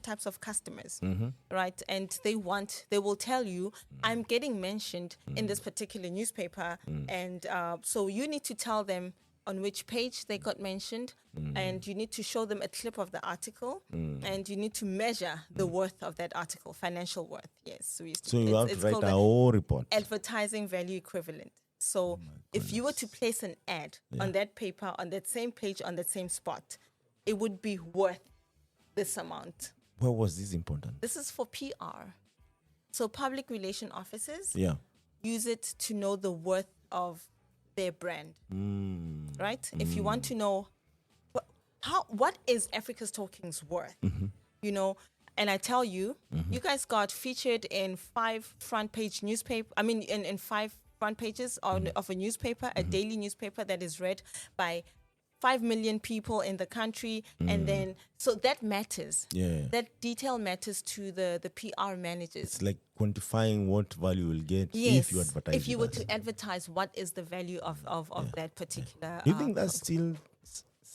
types of customers, right? And they will tell you, I'm getting mentioned in this particular newspaper, and so you need to tell them on which page they got mentioned, and you need to show them a clip of the article, and you need to measure the worth of that article, financial worth. Yes, we used to. So you have to it's write called a the whole report. advertising value equivalent. So if you were to place an ad on that paper, on that same page, on that same spot, it would be worth this amount. Why was this important? This is for PR. So public relation officers Yeah. use it to know the worth of their brand, right? If you want to know what is Africa's Talking's worth, you know, and I tell you, you guys got featured in 5 front page newspaper. I mean, in 5 front pages of a newspaper, a daily newspaper that is read by 5 million people in the country, and then so that matters. Yeah. That detail matters to the PR managers. It's like quantifying what value you'll get Yes, if you advertise. if you with were us. to advertise, what is the value of that particular? Do you think that's still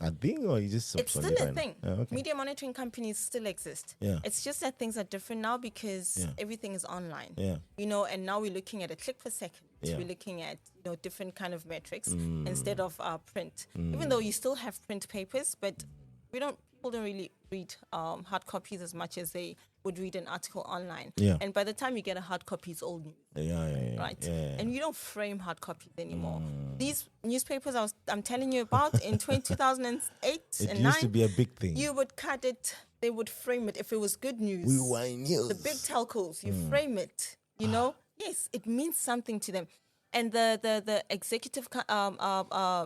a thing, or is just It's still a thing. Okay. Media monitoring companies still exist. Yeah. It's just that things are different now because everything is online. Yeah. You know, and now we're looking at a click per second. Yeah. We're looking at different kind of metrics instead of print. Even though you still have print papers, but people don't really read hard copies as much as they would read an article online. Yeah. And by the time you get a hard copy, it's old news. Yeah. Right, Yeah. and you don't frame hard copies anymore. These newspapers I'm telling you about in 2008 It and used 9, to be a big thing. you would cut it. They would frame it if it was good news. We were news. The big telcos, you frame it. You know, yes, it means something to them, and the executive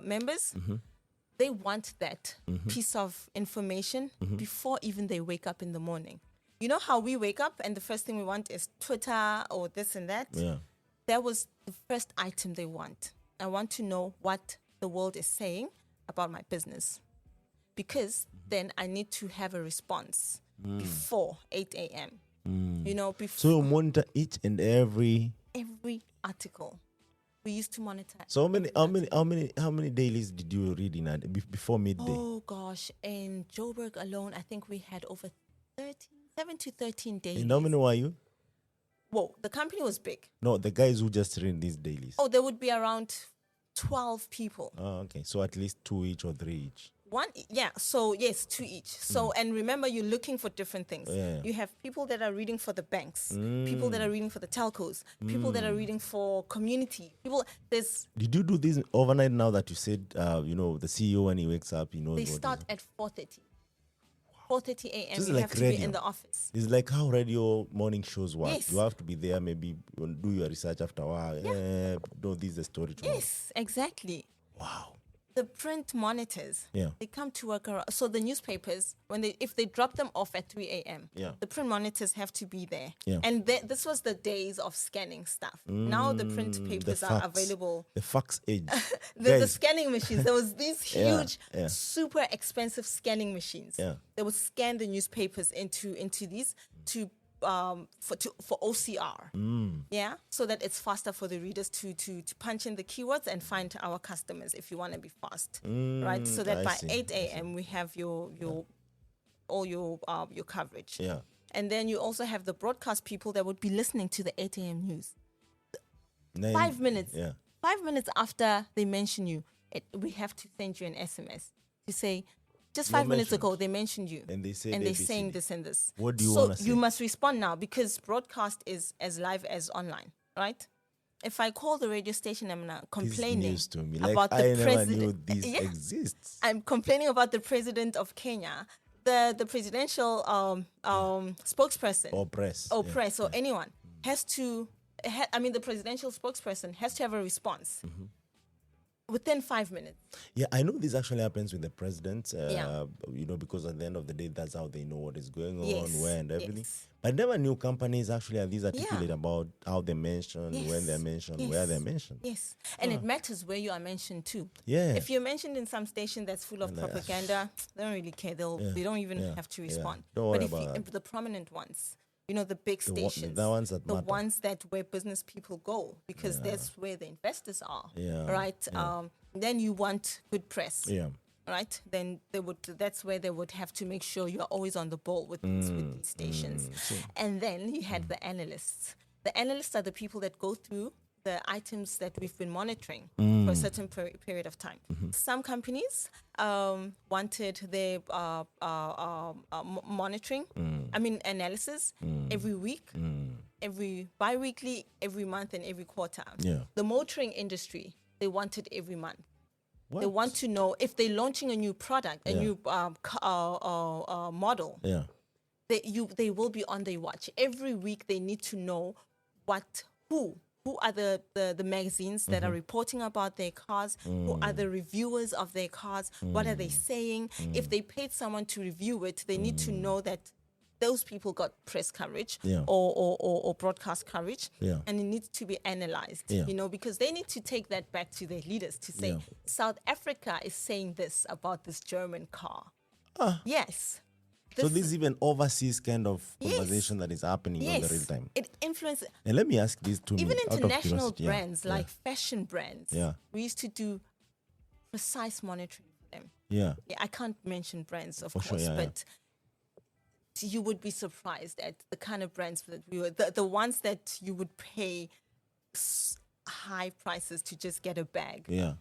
members. They want that piece of information before even they wake up in the morning. You know how we wake up and the first thing we want is Twitter or this and that? Yeah. That was the first item they want. I want to know what the world is saying about my business, because then I need to have a response before 8 a.m. You know, before So you monitor each and every. every article. We used to monitor. So how many dailies did you read in before midday? Oh gosh, in Joburg alone, I think we had over 7 to 13 days. And how many were you? Whoa, the company was big. No, the guys who just read these dailies. Oh, there would be around 12 people. Oh, okay. So at least 2 each or 3 each. So yes, 2 each. So and remember, you're looking for different things. Yeah. You have people that are reading for the banks, people that are reading for the telcos, people that are reading for community. Did you do this overnight? Now that you said, the CEO when he wakes up, he knows. They what start at 4:30. 4:30 a.m. Just You like have to radio. be in the office. It's like how radio morning shows work. Yes. You have to be there, maybe do your research after a while. No, this is the story tomorrow. Yes, exactly. Wow. The print monitors, Yeah. they come to work around. So the newspapers, if they drop them off at 3 a.m., Yeah. the print monitors have to be there. Yeah. And this was the days of scanning stuff. Now the print papers are available. The fax age. The Guys, scanning machines. There was these huge, yeah. super expensive scanning machines. Yeah. They would scan the newspapers into these for OCR. Yeah, so that it's faster for the readers to punch in the keywords and find our customers if you want to be fast, right? So that I by see. 8 a.m. we have all your coverage. Yeah. And then you also have the broadcast people that would be listening to the 8 a.m. news. 5 minutes. Yeah. 5 minutes after they mention you, we have to send you an SMS to say, just 5 minutes ago, they mentioned you. And they say and they're ABCD. saying this and this. What do you wanna So you say? must respond now, because broadcast is as live as online, right? If I call the radio station, I'm not This is complaining news to me. about Like, the I never president. knew this Yeah. exists. I'm complaining about the president of Kenya, the presidential spokesperson Or press. or Yeah. press or anyone has to the presidential spokesperson has to have a response within 5 minutes. Yeah, I know this actually happens with the president, Yeah. because at the end of the day, that's how they know what is going on, Yes, where and everything. yes. But I never knew companies actually are these articulate Yeah. about how they mention, Yes, when they're mentioned, yes, where they're mentioned. Yes, and it matters where you are mentioned too. Yeah. If you're mentioned in some station that's full of propaganda, they don't really care. They don't even have to respond. Don't worry But about that. the prominent ones, the big stations, the ones that the matter. ones that where business people go, because that's where the investors are. Yeah, Right. yeah. Then you want good press. Yeah. Right, then that's where they would have to make sure you're always on the ball with these stations. And then you had the analysts. The analysts are the people that go through the items that we've been monitoring for a certain period of time. Some companies wanted their monitoring, analysis every week, every bi-weekly, every month, and every quarter. Yeah. The motoring industry, they wanted every month. What? They want to know if they're launching a new product, a new model. Yeah. They will be on their watch. Every week they need to know who are the magazines that are reporting about their cars, who are the reviewers of their cars, what are they saying. If they paid someone to review it, they need to know that those people got press coverage or broadcast coverage, and it needs to be analyzed, because they need to take that back to their leaders to say, South Africa is saying this about this German car. Yes. So this is even overseas kind of conversation that is happening on the real time. It influences. And let me ask this to even me, international brands like fashion brands. Yeah. We used to do precise monitoring for them. Yeah. I can't mention brands, of For course, sure, but you would be surprised at the kind of brands that we were, the ones that you would pay high prices to just get a bag. Yeah.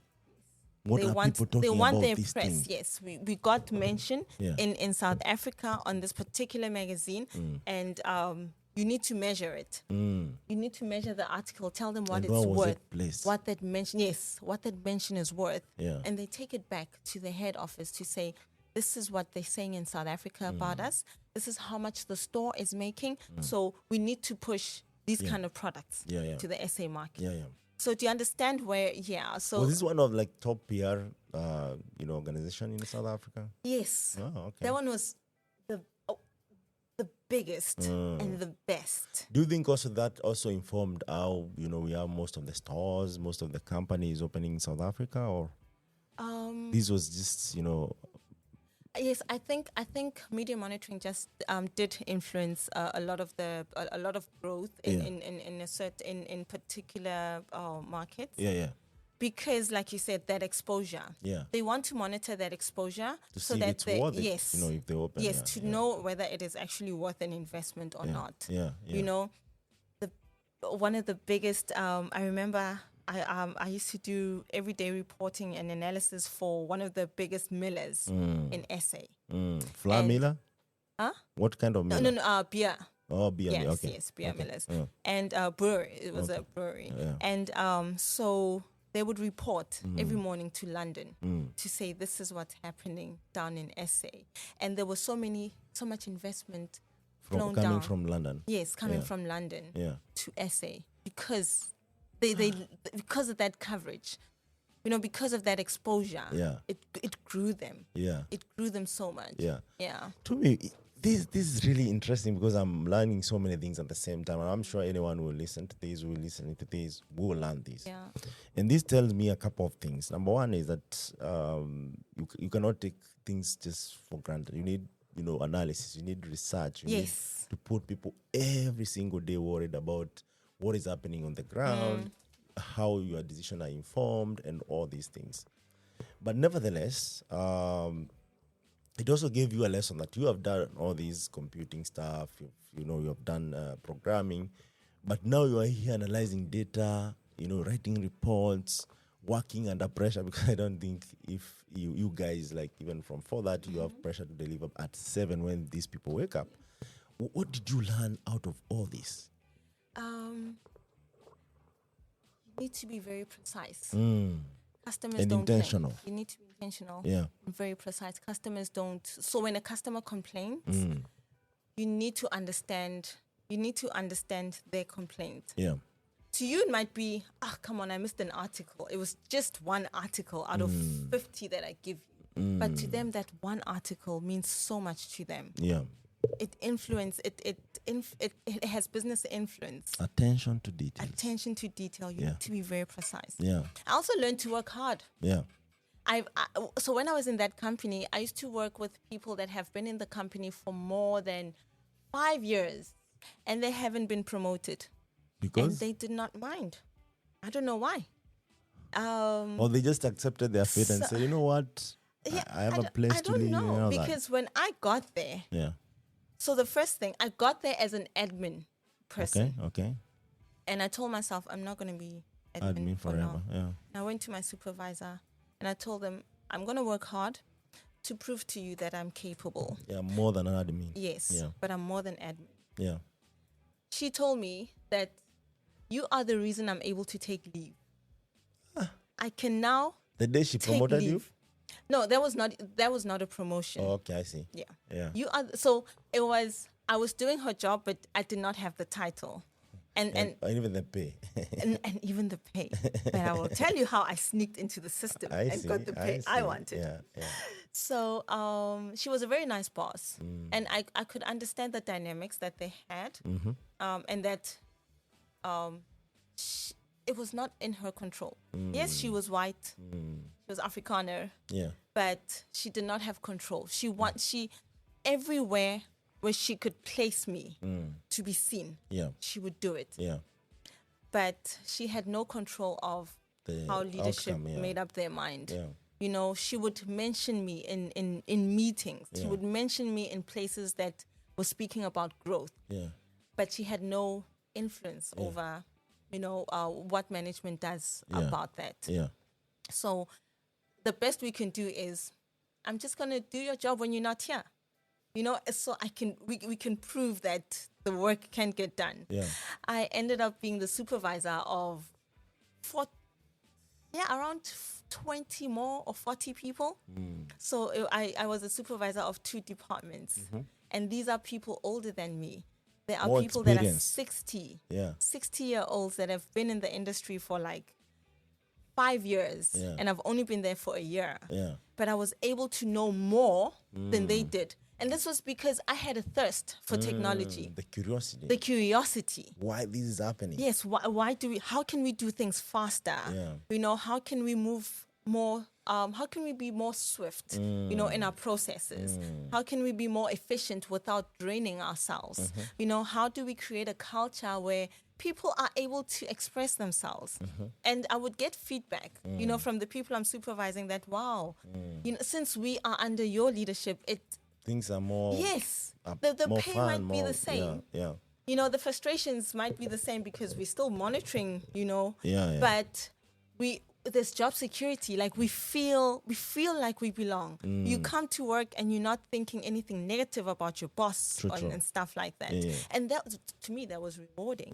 What They are want, people talking they want about their these press. things? Yes, we got mention in South Africa on this particular magazine, and you need to measure it. You need to measure the article, tell them what And it's where was worth, it placed? what that mention is worth, Yeah. and they take it back to the head office to say, this is what they're saying in South Africa about us. This is how much the store is making. So we need to push these kind of products to the SA market. Yeah, yeah. So do you understand where? Yeah. So Was this one of like top PR, organization in South Africa? yes, Oh, okay. that one was the biggest and the best. Do you think also that also informed how, we have most of the stores, most of the companies opening in South Africa, or this was just, Yes, I think media monitoring just did influence a lot of growth in particular markets. yeah. Because, like you said, that exposure. Yeah. They want to monitor that exposure To so see that if it's worth it, yes, if they open. yes, yeah, to yeah. know whether it is actually worth an investment or not. Yeah, yeah. One of the biggest. I remember I used to do everyday reporting and analysis for one of the biggest millers in SA. Flour And- miller? Huh? What kind of miller? No, beer. Oh, beer Yes, mill. Okay. yes, beer Okay. millers. Yeah. And brewery. It was a brewery. Yeah. And so they would report every morning to London to say this is what's happening down in SA. And there was so much investment flown Coming down. from London. Yes, coming Yeah. from London Yeah. to SA because because of that coverage, because of that exposure. Yeah. It grew them. Yeah. It grew them so much. Yeah. Yeah. To me, this is really interesting because I'm learning so many things at the same time. And I'm sure anyone who will listen to this, will learn this. Yeah. And this tells me a couple of things. Number one is that you cannot take things just for granted. You need, analysis. You need research. You need to put people every single day worried about what is happening on the ground, how your decisions are informed, and all these things. But nevertheless, it also gave you a lesson that you have done all these computing stuff, you have done programming, but now you are here analyzing data, writing reports, working under pressure, because I don't think if you guys, like even from 4:30, you have pressure to deliver at 7 when these people wake up. What did you learn out of all this? You need to be very precise. Customers And don't intentional. think. You need to be intentional. Yeah. And very precise. Customers don't. So when a customer complains, you need to understand. You need to understand their complaint. Yeah. to you, it might be, come on, I missed an article. It was just one article out of 50 that I give you. But to them, that one article means so much to them. Yeah. It has business influence. Attention to detail. Attention to detail. You need to be very precise. Yeah. I also learned to work hard. Yeah. So when I was in that company, I used to work with people that have been in the company for more than 5 years, and they haven't been promoted. Because? And they did not mind. I don't know why. Or they just accepted their fate and said, you know what? Yeah, I have a place to live. I don't know, that. because when I got there, so the first thing, I got there as an admin person. Okay. And I told myself, I'm not going to be admin forever. now. Yeah. And I went to my supervisor and I told them, I'm going to work hard to prove to you that I'm capable. Yeah, more than admin. Yes, but I'm more than admin. Yeah. She told me that you are the reason I'm able to take leave. I can now The day she promoted you? No, that was not a promotion. Oh, okay, I see. Yeah. So it was, I was doing her job, but I did not have the title. And even the pay. and even the pay. But I will tell you how I sneaked into the system and got the pay I wanted. Yeah. So she was a very nice boss. And I could understand the dynamics that they had. And that it was not in her control. Yes, she was white. She was Afrikaner. Yeah. But she did not have control. She everywhere where she could place me to be seen, she would do it. Yeah. But she had no control of how leadership made up their mind. Yeah. You know, she would mention me in meetings. She would mention me in places that were speaking about growth. Yeah. But she had no influence over, what management does about that. Yeah. So the best we can do is, I'm just going to do your job when you're not here. So we can prove that the work can get done. Yeah. I ended up being the supervisor of around 20 more or 40 people. So I was a supervisor of 2 departments. And these are people older than me. There are More people that are experience. 60-year-olds that have been in the industry for like 5 years. And I've only been there for a year. But I was able to know more than they did. And this was because I had a thirst for technology. The curiosity. The curiosity. Why this is happening. Yes, how can we do things faster? How can we move more, how can we be more swift, in our processes? How can we be more efficient without draining ourselves? How do we create a culture where people are able to express themselves? And I would get feedback, from the people I'm supervising that, wow, since we are under your leadership, things are more. Yes, the more pay fun, might be the same. Yeah. The frustrations might be the same because we're still monitoring, but there's job security. Like we feel like we belong. You come to work and you're not thinking anything negative about your boss and stuff like that. And that, to me, that was rewarding.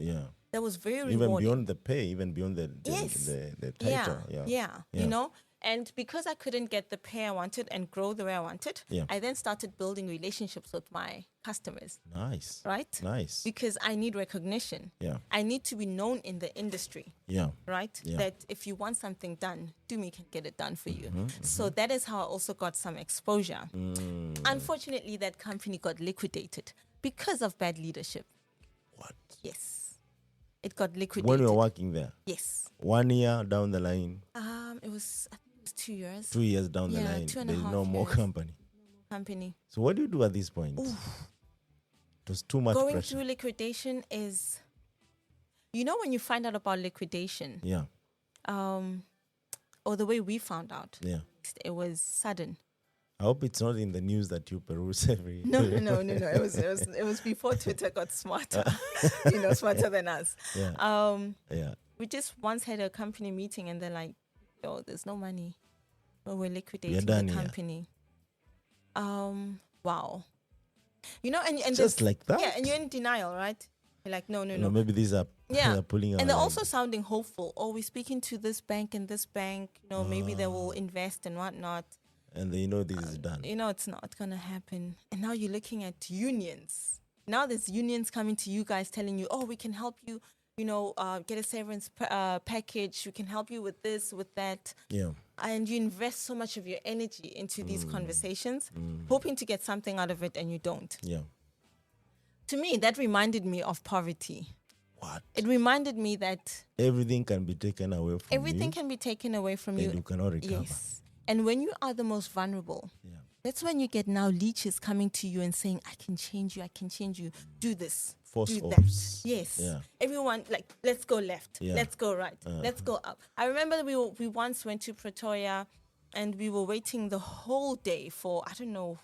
That was very rewarding. Even beyond the pay, even beyond the title. And because I couldn't get the pay I wanted and grow the way I wanted, I then started building relationships with my customers. Nice. Right? Nice. Because I need recognition. I need to be known in the industry. Right? That if you want something done, Tumi can get it done for you. So that is how I also got some exposure. Unfortunately, that company got liquidated because of bad leadership. What? Yes. It got liquidated. When you were working there? Yes. 1 year down the line? It was 2 years. 2 years down the line. 2.5 There's no more company. So what do you do at this point? Oof. It was too much Going pressure. through liquidation is, when you find out about liquidation, or the way we found out, it was sudden. I hope it's not in the news that you peruse every. No. It was before Twitter got smarter, smarter than us. We just once had a company meeting and they're like, "Yo, there's no money. Well, we're liquidating the company." Wow. And just like that. Yeah, and you're in denial, right? You're like, no. Maybe these are pulling out. And they're also sounding hopeful. Oh, we're speaking to this bank and this bank. Maybe they will invest and whatnot. And this is done. It's not going to happen. And now you're looking at unions. Now there's unions coming to you guys telling you, oh, we can help you, get a severance package. We can help you with this, with that. Yeah. And you invest so much of your energy into these conversations, hoping to get something out of it, and you don't. Yeah. To me, that reminded me of poverty. What? It reminded me that everything can be taken away from everything can be taken away from you. And you cannot recover. Yes. And when you are the most vulnerable, that's when you get now leeches coming to you and saying, I can change you, do this, Force do offs. that. Yes. Yeah. Everyone, let's go left, Yeah. let's go right, let's go up. I remember we once went to Pretoria and we were waiting the whole day for, I don't know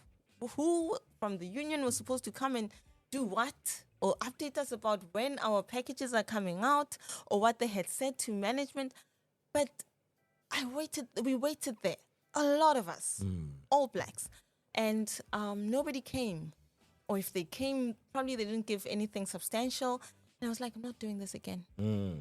who from the union was supposed to come and do what, or update us about when our packages are coming out, or what they had said to management. But we waited there, a lot of us, all blacks, and nobody came. Or if they came, probably they didn't give anything substantial. And I was like, I'm not doing this again.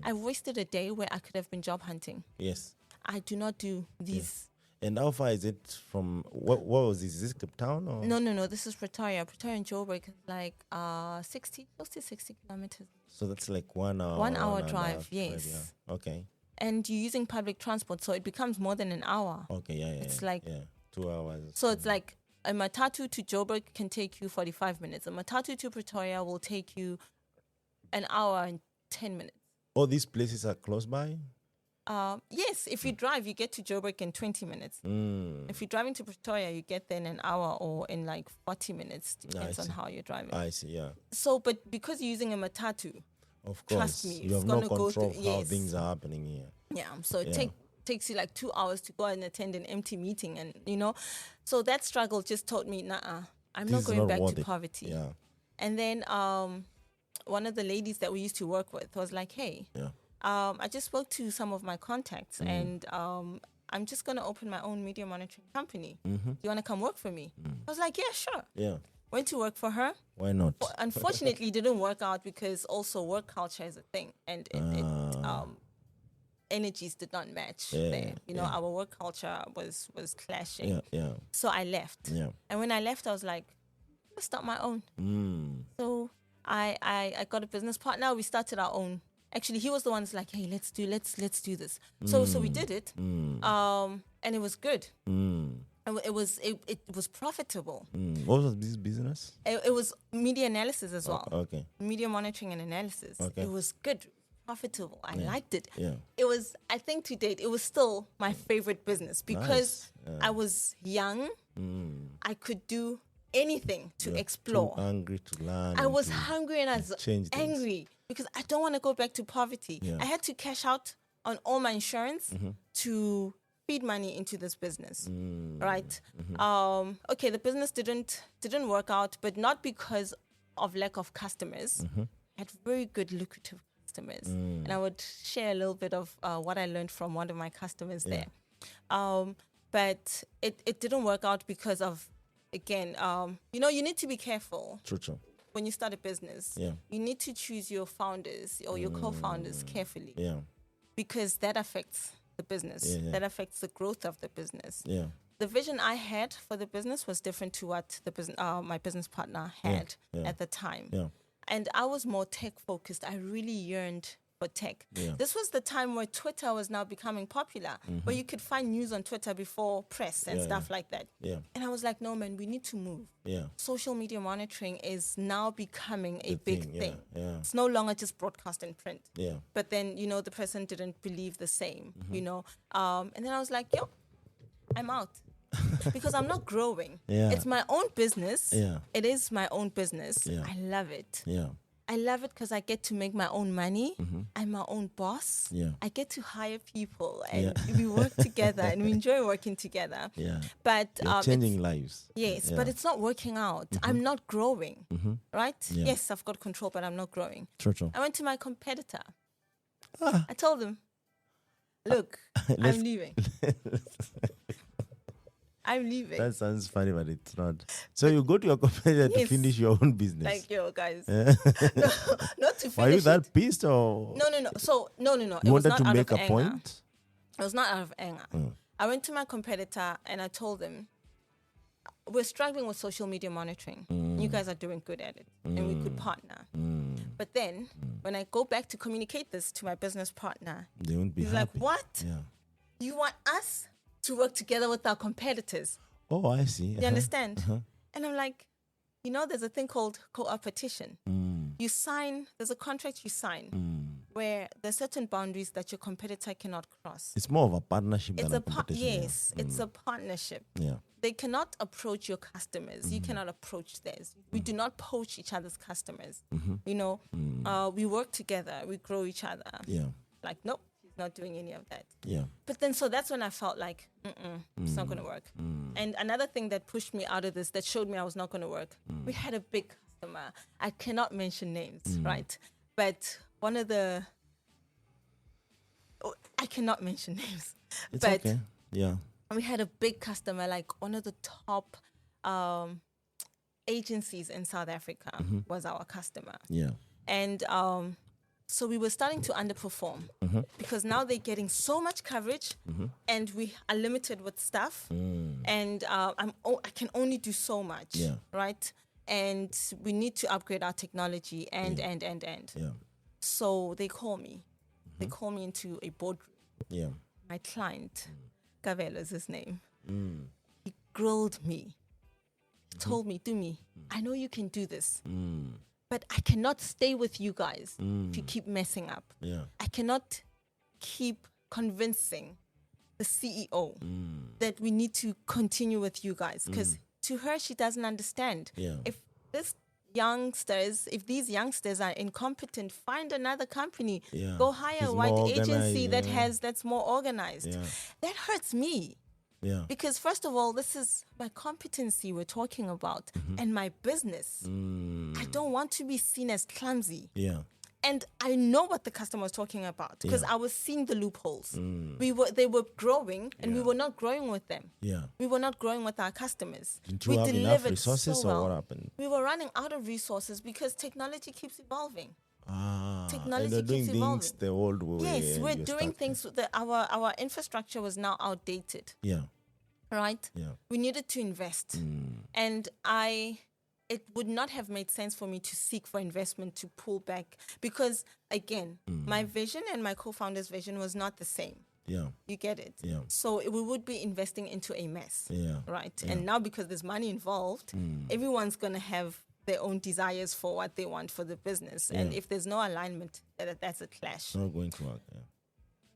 I wasted a day where I could have been job hunting. Yes. I do not do these. And how far is it from, what was this? Is this Cape Town? Or? No, this is Pretoria. Pretoria and Joburg is like close to 60 kilometers. So that's like 1 hour. 1 hour and a drive, half, yes. Yeah. Okay. And you're using public transport, so it becomes more than an hour. Okay, yeah. It's like 2 hours. So it's like a matatu to Joburg can take you 45 minutes. A matatu to Pretoria will take you an hour and 10 minutes. All these places are close by? Yes, if you drive, you get to Joburg in 20 minutes. If you're driving to Pretoria, you get there in an hour or in like 40 minutes. Depends on how you're driving. I see, yeah. So, but because you're using a matatu, of course, trust me, you have no control of how things are happening here. Yeah, so it takes you like 2 hours to go and attend an empty meeting, and so that struggle just taught me, I'm not going back to poverty. Yeah. And then one of the ladies that we used to work with was like, hey, I just spoke to some of my contacts, and I'm just going to open my own media monitoring company. Do you want to come work for me? I was like, yeah, sure. Yeah. Went to work for her. Why not? Unfortunately, it didn't work out because also work culture is a thing, and energies did not match there. Our work culture was clashing. Yeah. So I left. Yeah. And when I left, I was like, let's start my own. So I got a business partner. We started our own. Actually, he was the one who's like, hey, let's do this. So we did it. And it was good. It was profitable. What was this business? It was media analysis as well. Okay. Media monitoring and analysis. Okay. It was good, profitable. I liked it. Yeah. It was, I think to date, it was still my favorite business because I was young. I could do anything to explore. Too hungry to learn. I was hungry and I was angry things. Because I don't want to go back to poverty. Yeah. I had to cash out on all my insurance to feed money into this business, right? Okay, the business didn't work out, but not because of lack of customers. I had very good, lucrative customers, and I would share a little bit of what I learned from one of my customers there. But it didn't work out because of, again, you need to be careful. True. When you start a business, you need to choose your founders or your co-founders carefully, because that affects the business. That affects the growth of the business. The vision I had for the business was different to what my business partner had at the time. And I was more tech focused. I really yearned for tech. This was the time where Twitter was now becoming popular, where you could find news on Twitter before press and stuff like that. And I was like, no, man, we need to move. Social media monitoring is now becoming a big thing. It's no longer just broadcast and print. But then, the president didn't believe the same, and then I was like, I'm out. Because I'm not growing. It's my own business. It is my own business. I love it. I love it because I get to make my own money. I'm my own boss. I get to hire people and we work together and we enjoy working together. But you're changing lives. Yes, but it's not working out. I'm not growing, right? Yes, I've got control, but I'm not growing. True. I went to my competitor. I told him, look, I'm leaving. I'm leaving. That sounds funny, but it's not. So you go to your competitor to finish your own business. Like, guys. No, not to finish. Were you that pissed or? No. So, no. You wanted to make a point? It was not out of anger. I went to my competitor and I told them, we're struggling with social media monitoring. You guys are doing good at it. And we could partner. But then when I go back to communicate this to my business partner, They won't be he's happy. like, what? Yeah. You want us to work together with our competitors? Oh, I see. You understand? And I'm like, there's a thing called co-opetition. You sign, there's a contract you sign where there's certain boundaries that your competitor cannot cross. It's more of a partnership It's than a competition. yes, it's a partnership. Yeah. They cannot approach your customers. You cannot approach theirs. We do not poach each other's customers. We work together. We grow each other. Yeah. Like, nope, he's not doing any of that. Yeah. But then, so that's when I felt like, it's not going to work. And another thing that pushed me out of this, that showed me I was not going to work, we had a big customer. I cannot mention names, right? But one of the, I cannot mention names. It's but okay. Yeah. we had a big customer, like one of the top agencies in South Africa was our customer. Yeah. And so we were starting to underperform because now they're getting so much coverage and we are limited with stuff. And I can only do so much, right? And we need to upgrade our technology and. Yeah. So they call me. They call me into a boardroom. Yeah. My client, Kavelo is his name. He grilled me. He told me, Tumi, I know you can do this, but I cannot stay with you guys if you keep messing up. Yeah. I cannot keep convincing the CEO that we need to continue with you guys, because to her, she doesn't understand. Yeah. If these youngsters are incompetent, find another company. Yeah. Go hire It's a white more agency organized, that's more organized. Yeah. That hurts me. Yeah. Because first of all, this is my competency we're talking about and my business. I don't want to be seen as clumsy. Yeah. And I know what the customer was talking about because I was seeing the loopholes. They were growing and we were not growing with them. Yeah. We were not growing with our customers. Didn't you have enough resources so well. or what happened? We were running out of resources because technology keeps evolving. Technology and they're doing keeps things evolving. the old way. Yes, and we're you're doing stuck things that our infrastructure was now outdated. there. Right? Yeah. We needed to invest. And it would not have made sense for me to seek for investment to pull back because, again, my vision and my co-founder's vision was not the same. Yeah. You get it? Yeah. So we would be investing into a mess. Yeah. Right? Yeah. And now because there's money involved, everyone's going to have their own desires for what they want for the business. And if there's no alignment, that's a clash. It's not going to work. Yeah.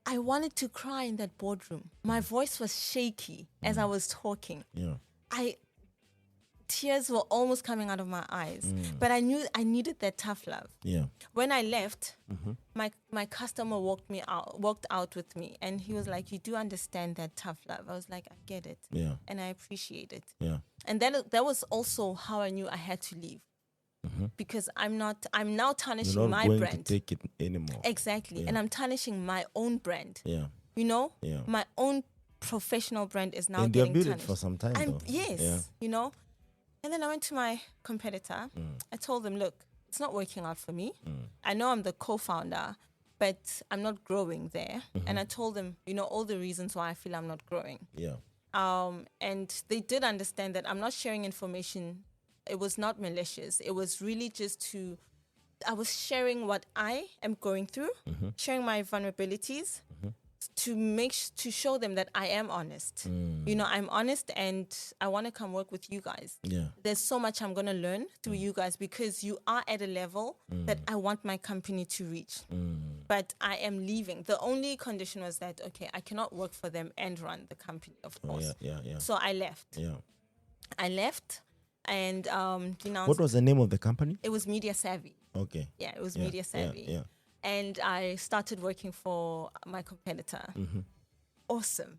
I wanted to cry in that boardroom. My voice was shaky as I was talking. Yeah. Tears were almost coming out of my eyes. But I knew I needed that tough love. Yeah. When I left, my customer walked out with me, and he was like, "You do understand that tough love." I was like, "I get it, Yeah. and I appreciate it." Yeah. And that was also how I knew I had to leave, because I'm now tarnishing You're not my going brand. to take it anymore. Exactly, and I'm tarnishing my own brand. Yeah. Yeah. My own professional brand is now And you're getting built it tarnished. for some time, though. Yes, And then I went to my competitor. I told them, look, it's not working out for me. I know I'm the co-founder, but I'm not growing there. And I told them, all the reasons why I feel I'm not growing. Yeah. And they did understand that I'm not sharing information. It was not malicious. It was really just I was sharing what I am going through, sharing my vulnerabilities, to show them that I am honest. I'm honest and I want to come work with you guys. Yeah. There's so much I'm going to learn through you guys because you are at a level that I want my company to reach. But I am leaving. The only condition was that, okay, I cannot work for them and run the company, of course. Yeah. So I left. Yeah. I left and, What was the name of the company? It was Media Savvy. Okay. Yeah, it was Media Savvy. Yeah. And I started working for my competitor. Awesome.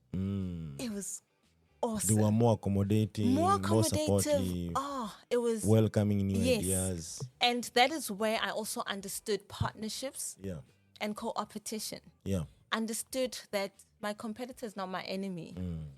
It was awesome. They were more accommodating, more supportive. It was welcoming new ideas. And that is where I also understood partnerships and co-opetition. Yeah. Understood that my competitor is not my enemy.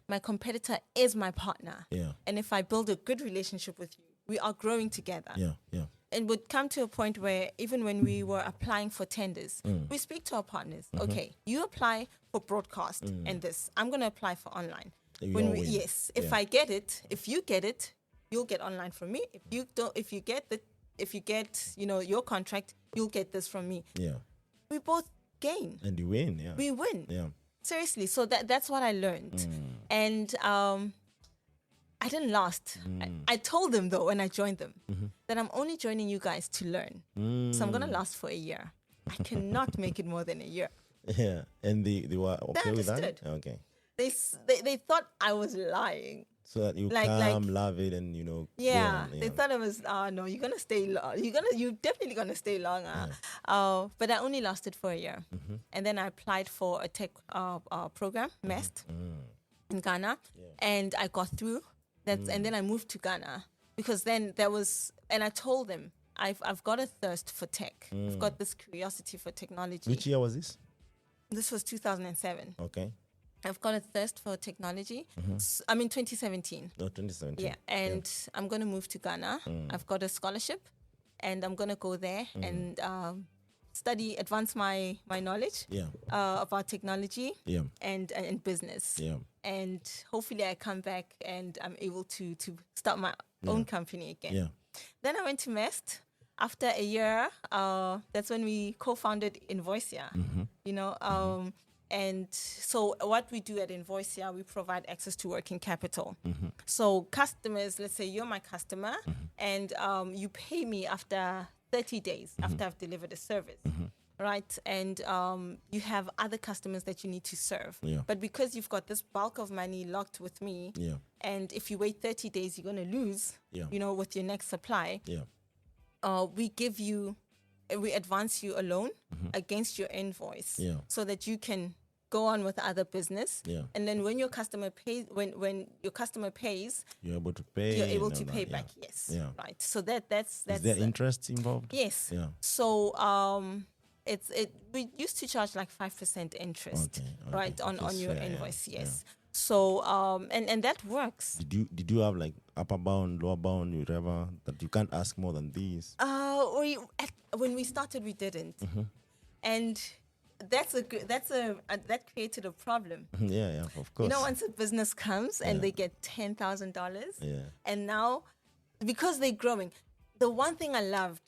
My competitor is my partner. Yeah. And if I build a good relationship with you, we are growing together. Yeah. It would come to a point where even when we were applying for tenders, we speak to our partners. Okay, you apply for broadcast and this. I'm going to apply for online. If I get it, if you get it, you'll get online from me. If you don't, if you get the if you get, your contract, you'll get this from me. Yeah. We both gain. And you win, yeah. We win. Yeah. Seriously. So that's what I learned. And I didn't last. I told them, though, when I joined them, that I'm only joining you guys to learn. So I'm going to last for a year. I cannot make it more than a year. Yeah. And they were okay with that? understood. Okay. They thought I was lying. So that you Like- love it, and go Yeah, on, they thought it was. No, you're gonna stay long. You're definitely gonna stay longer. But I only lasted for a year, and then I applied for a tech program, MEST, in Ghana, and I got through. And then I moved to Ghana because then there was, and I told them I've got a thirst for tech. I've got this curiosity for technology. Which year was this? This was 2007. Okay. I've got a thirst for technology. 2017. No, 2017. Yeah, and I'm going to move to Ghana. I've got a scholarship, and I'm going to go there and advance my knowledge about technology and business. Yeah. And hopefully I come back and I'm able to start my own company again. Yeah. Then I went to MEST. After a year, that's when we co-founded Invoice. And so what we do at Invoice, we provide access to working capital. So customers, let's say you're my customer, and you pay me after 30 days after I've delivered a service. Right? And you have other customers that you need to serve. Yeah. But because you've got this bulk of money locked with me, and if you wait 30 days, you're going to lose, with your next supply. Yeah. We advance you a loan against your invoice, so that you can go on with other business. Yeah. And then when your customer pays, when your customer pays, You're able to pay. you're able and to all pay that, back. Yes. Yeah. Right. So that's Is there interest involved? yes. Yeah. So we used to charge like 5% interest, Okay, right, on that's your fair, yeah, invoice. Yes. So and that works. Did you have like upper bound, lower bound, whatever, that you can't ask more than these? When we started, we didn't, and that created a problem. Yeah, of course. Once a business comes and they get $10,000, and now because they're growing, the one thing I loved.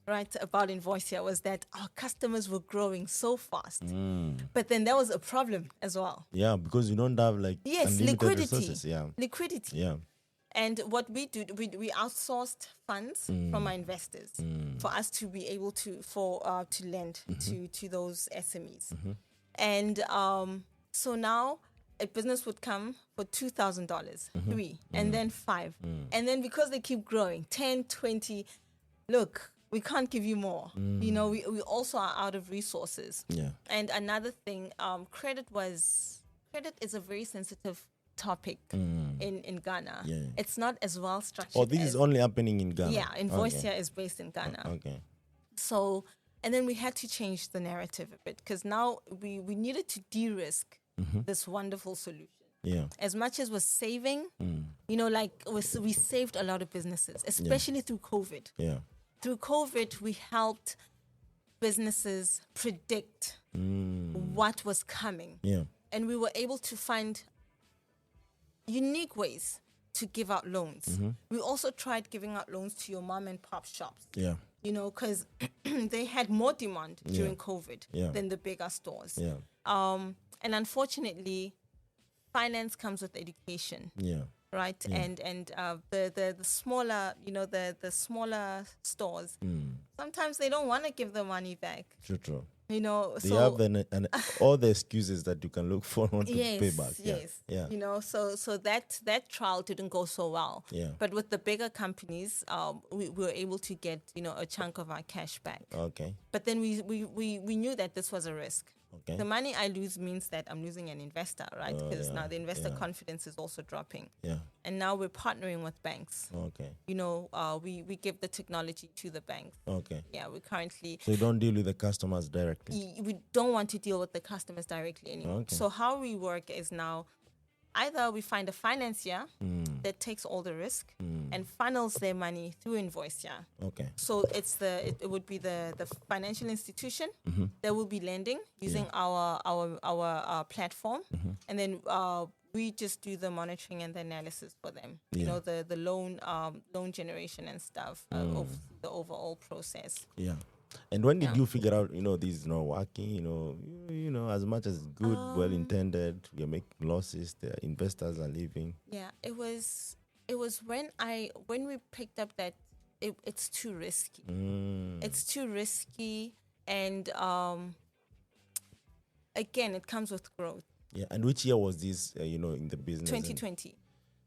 Right, about Invoice was that our customers were growing so fast. But then there was a problem as well. Yeah, because you don't have like unlimited liquidity. resources. Yeah. Liquidity. Yeah. And what we do, we outsourced funds from our investors for us to be able to lend to those SMEs. And so now a business would come for $2,000, $3, and then $5. And then because they keep growing, 10, 20, look, we can't give you more. We also are out of resources. Yeah. And another thing, credit is a very sensitive topic in Ghana. Yeah. It's not as well structured. Oh, this is only happening in Ghana. Yeah, Invoice is based in Ghana. Okay. So, and then we had to change the narrative a bit because now we needed to de-risk this wonderful solution. Yeah. As much as we're saving, we saved a lot of businesses, especially through COVID. Yeah. Through COVID, we helped businesses predict what was coming. Yeah. And we were able to find unique ways to give out loans. We also tried giving out loans to your mom and pop shops. Yeah. Because they had more demand during COVID than the bigger stores. Yeah. And unfortunately, finance comes with education. Yeah. Right, and the smaller, the smaller stores, sometimes they don't want to give the money back. True. They have all the excuses that you can look for to pay back. Yes. Yeah. So that trial didn't go so well. Yeah. But with the bigger companies, we were able to get a chunk of our cash back. Okay. But then we knew that this was a risk. Okay. The money I lose means that I'm losing an investor, right? Because now the investor confidence is also dropping. Yeah. And now we're partnering with banks. Okay. We give the technology to the banks. Okay. Yeah, we currently... So you don't deal with the customers directly? We don't want to deal with the customers directly anymore. Okay. So how we work is now either we find a financier that takes all the risk and funnels their money through Invoice. Okay. So it would be the financial institution that will be lending using our platform, and then we just do the monitoring and the analysis for them. Yeah. You know, the loan generation and stuff of the overall process. Yeah. And when did Yeah. you figure out, this is not working, as much as good, well intended, you're making losses, the investors are leaving. Yeah, it was when we picked up that it's too risky. It's too risky, and again, it comes with growth. Yeah. And which year was this, in the business? 2020.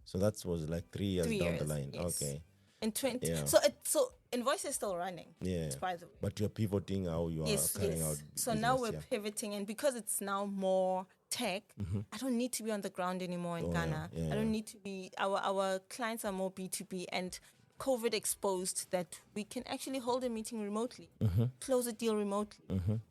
So that was like 3 years down the 3 years, line. yes. Okay. In 20. Yeah. So Invoice is still running. Yeah. By the way. But you're pivoting how you are carrying out So business, now we're pivoting, and because it's now more tech, I don't need to be on the ground anymore in Ghana. Yeah, I don't need to be. Our clients are more B2B, and COVID exposed that we can actually hold a meeting remotely, close a deal remotely.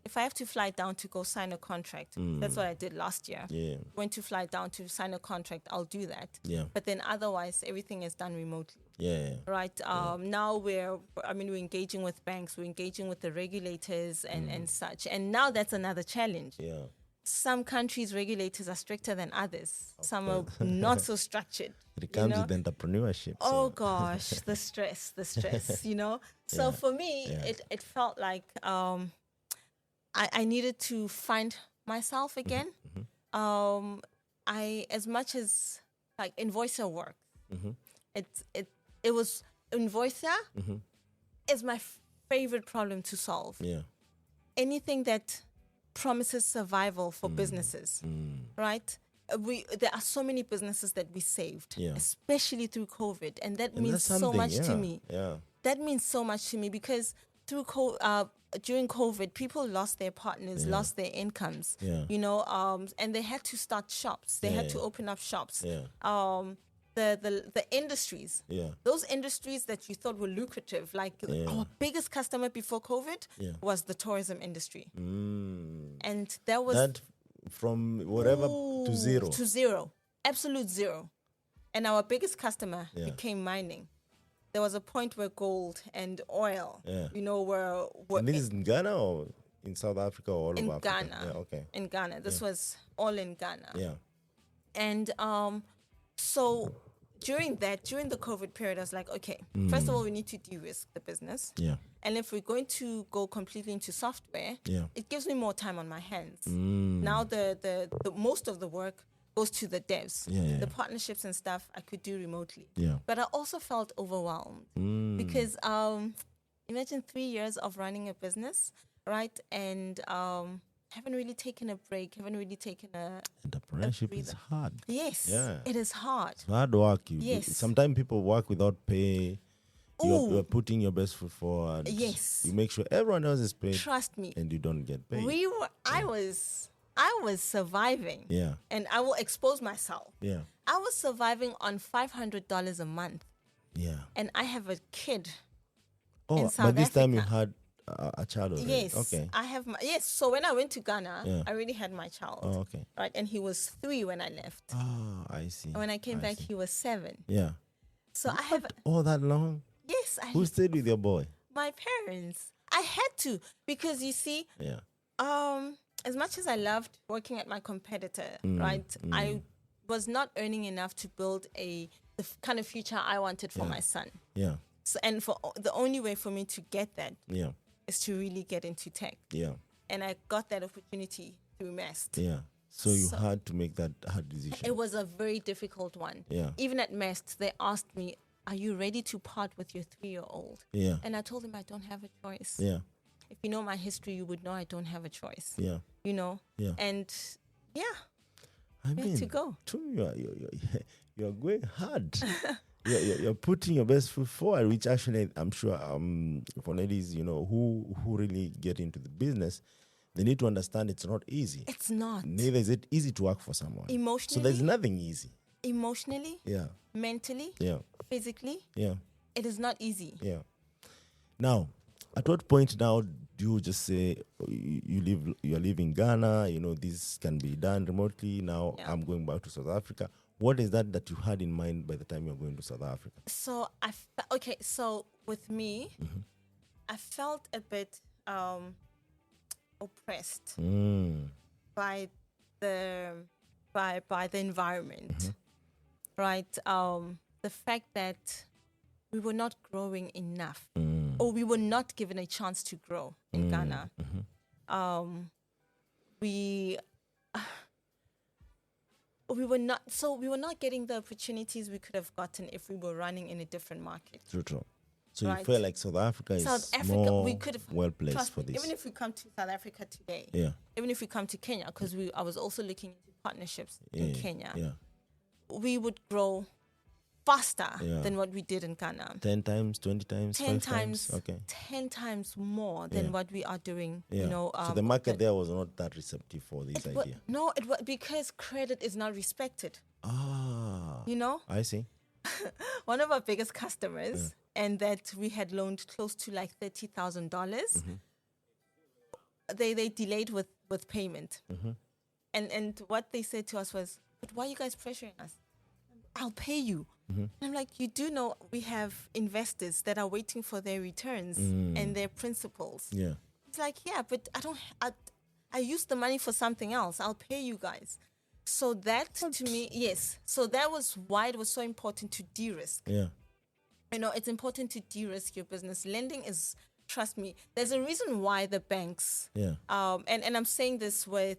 If I have to fly down to go sign a contract, that's what I did last year. Yeah. Went to fly down to sign a contract, I'll do that. Yeah. But then otherwise, everything is done remotely. Yeah. Right. Now we're engaging with banks, we're engaging with the regulators and such. And now that's another challenge. Yeah. Some countries' regulators are stricter than others. Some are not so structured. It comes with entrepreneurship. Oh gosh, the stress, So for me, it felt like I needed to find myself again. As much as like Invoicer works, it was Invoicer is my favorite problem to solve. Yeah. Anything that promises survival for businesses, right? There are so many businesses that we saved, especially through COVID, and that means so much to me. Yeah. That means so much to me because during COVID, people lost their partners, lost their incomes, and they had to start shops. They had to open up shops. Yeah. The industries, those industries that you thought were lucrative, like our biggest customer before COVID was the tourism industry. And that was that from whatever to zero. To zero, absolute zero. And our biggest customer became mining. There was a point where gold and oil, were and this is in Ghana or in South Africa or all in over Africa? Ghana. Yeah, okay. In Ghana. This was all in Ghana. Yeah. And so during the COVID period, I was like, okay, first of all, we need to de-risk the business. Yeah. And if we're going to go completely into software, it gives me more time on my hands. Now the most of the work goes to the devs. The partnerships and stuff I could do remotely. Yeah. But I also felt overwhelmed because imagine 3 years of running a business, right? And haven't really taken a break, haven't really taken entrepreneurship is hard. Yes. Yeah. It is hard. It's hard work. Yes. Sometimes people work without pay. You're putting your best foot forward. Yes. You make sure everyone else is paid. Trust me. And you don't get paid. I was surviving. Yeah. And I will expose myself. Yeah. I was surviving on $500 a month. Yeah. And I have a kid. Oh, in South but this Africa. time you had a child already. Yes. Okay. I have So when I went to Ghana, I already had my child. Oh, okay. Right. And he was 3 when I left. Oh, I see. And when I came back, he was 7. Yeah. So I have all that long? Yes. Who stayed with your boy? My parents. I had to because you see, as much as I loved working at my competitor, right? I was not earning enough to build the kind of future I wanted for my son. Yeah. So, and for the only way for me to get that is to really get into tech. Yeah. And I got that opportunity through MEST. Yeah. So you had to make that hard decision. It was a very difficult one. Yeah. Even at MEST, they asked me, are you ready to part with your 3-year-old? Yeah. And I told them I don't have a choice. Yeah. If you know my history, you would know I don't have a choice. Yeah. Yeah. And I mean, to go. You're going hard. You're putting your best foot forward, which actually I'm sure for ladies, who really get into the business, they need to understand it's not easy. It's not. Neither is it easy to work for someone. Emotionally. So there's nothing easy. Emotionally. Yeah. Mentally. Yeah. Physically. Yeah. It is not easy. Yeah. Now, at what point now do you just say you're living in Ghana, this can be done remotely, now I'm going back to South Africa? What is that you had in mind by the time you're going to South Africa? So so with me, I felt a bit oppressed by by the environment, right? The fact that we were not growing enough, or we were not given a chance to grow in Ghana. We were not getting the opportunities we could have gotten if we were running in a different market. True. So Right. you feel like South Africa is more we could have well placed trust for me, this. even if we come to South Africa today, even if we come to Kenya, because I was also looking into partnerships in Kenya, we would grow faster than what we did in Ghana. 10 times, 20 times, 10 5 times? Okay. 10 times more than what we are doing. You know, so the market there was not that receptive for this idea. No, it was because credit is not respected. You know? I see. One of our biggest customers, and that we had loaned close to like $30,000, they delayed with payment. And what they said to us was, but why are you guys pressuring us? I'll pay you. And I'm like, you do know we have investors that are waiting for their returns and their principals. Yeah. It's like, yeah, but I use the money for something else. I'll pay you guys. So that to me, yes. So that was why it was so important to de-risk. Yeah. You know, it's important to de-risk your business. Lending is, trust me, there's a reason why the banks, and I'm saying this with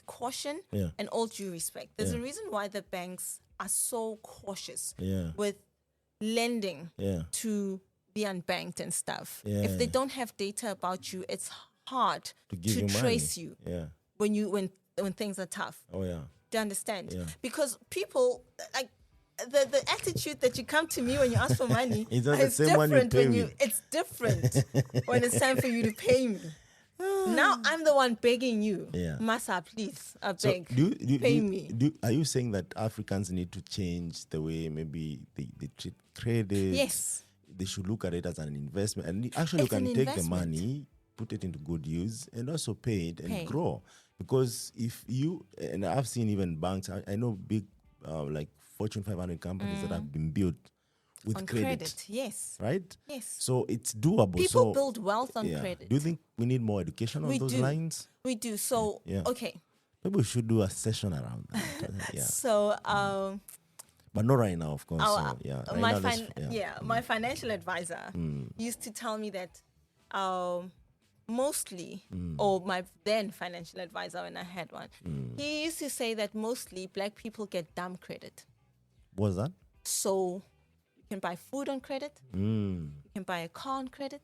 caution and all due respect. There's a reason why the banks are so cautious with lending to the unbanked and stuff. If they don't have data about you, it's hard to trace you when things are tough. Oh yeah. Do you understand? Because people like the attitude that you come to me when you ask for money it's not the same one you pay me. It's different when it's time for you to pay me. Now I'm the one begging you. Masa, please, I beg, pay me. Are you saying that Africans need to change the way maybe they treat credit? Yes. They should look at it as an investment. And actually you can take the money, put it into good use, and also pay it and grow. Because if you, and I've seen even banks, I know big like Fortune 500 companies that have been built with on credit. Yes. Right? Yes. So it's doable. People build wealth on credit. Do you think we need more education on those lines? We do. So, okay. Maybe we should do a session around that. So, but not right now, of course. My financial advisor used to tell me that mostly, or my then financial advisor when I had one, he used to say that mostly black people get dumb credit. What's that? So you can buy food on credit, you can buy a car on credit,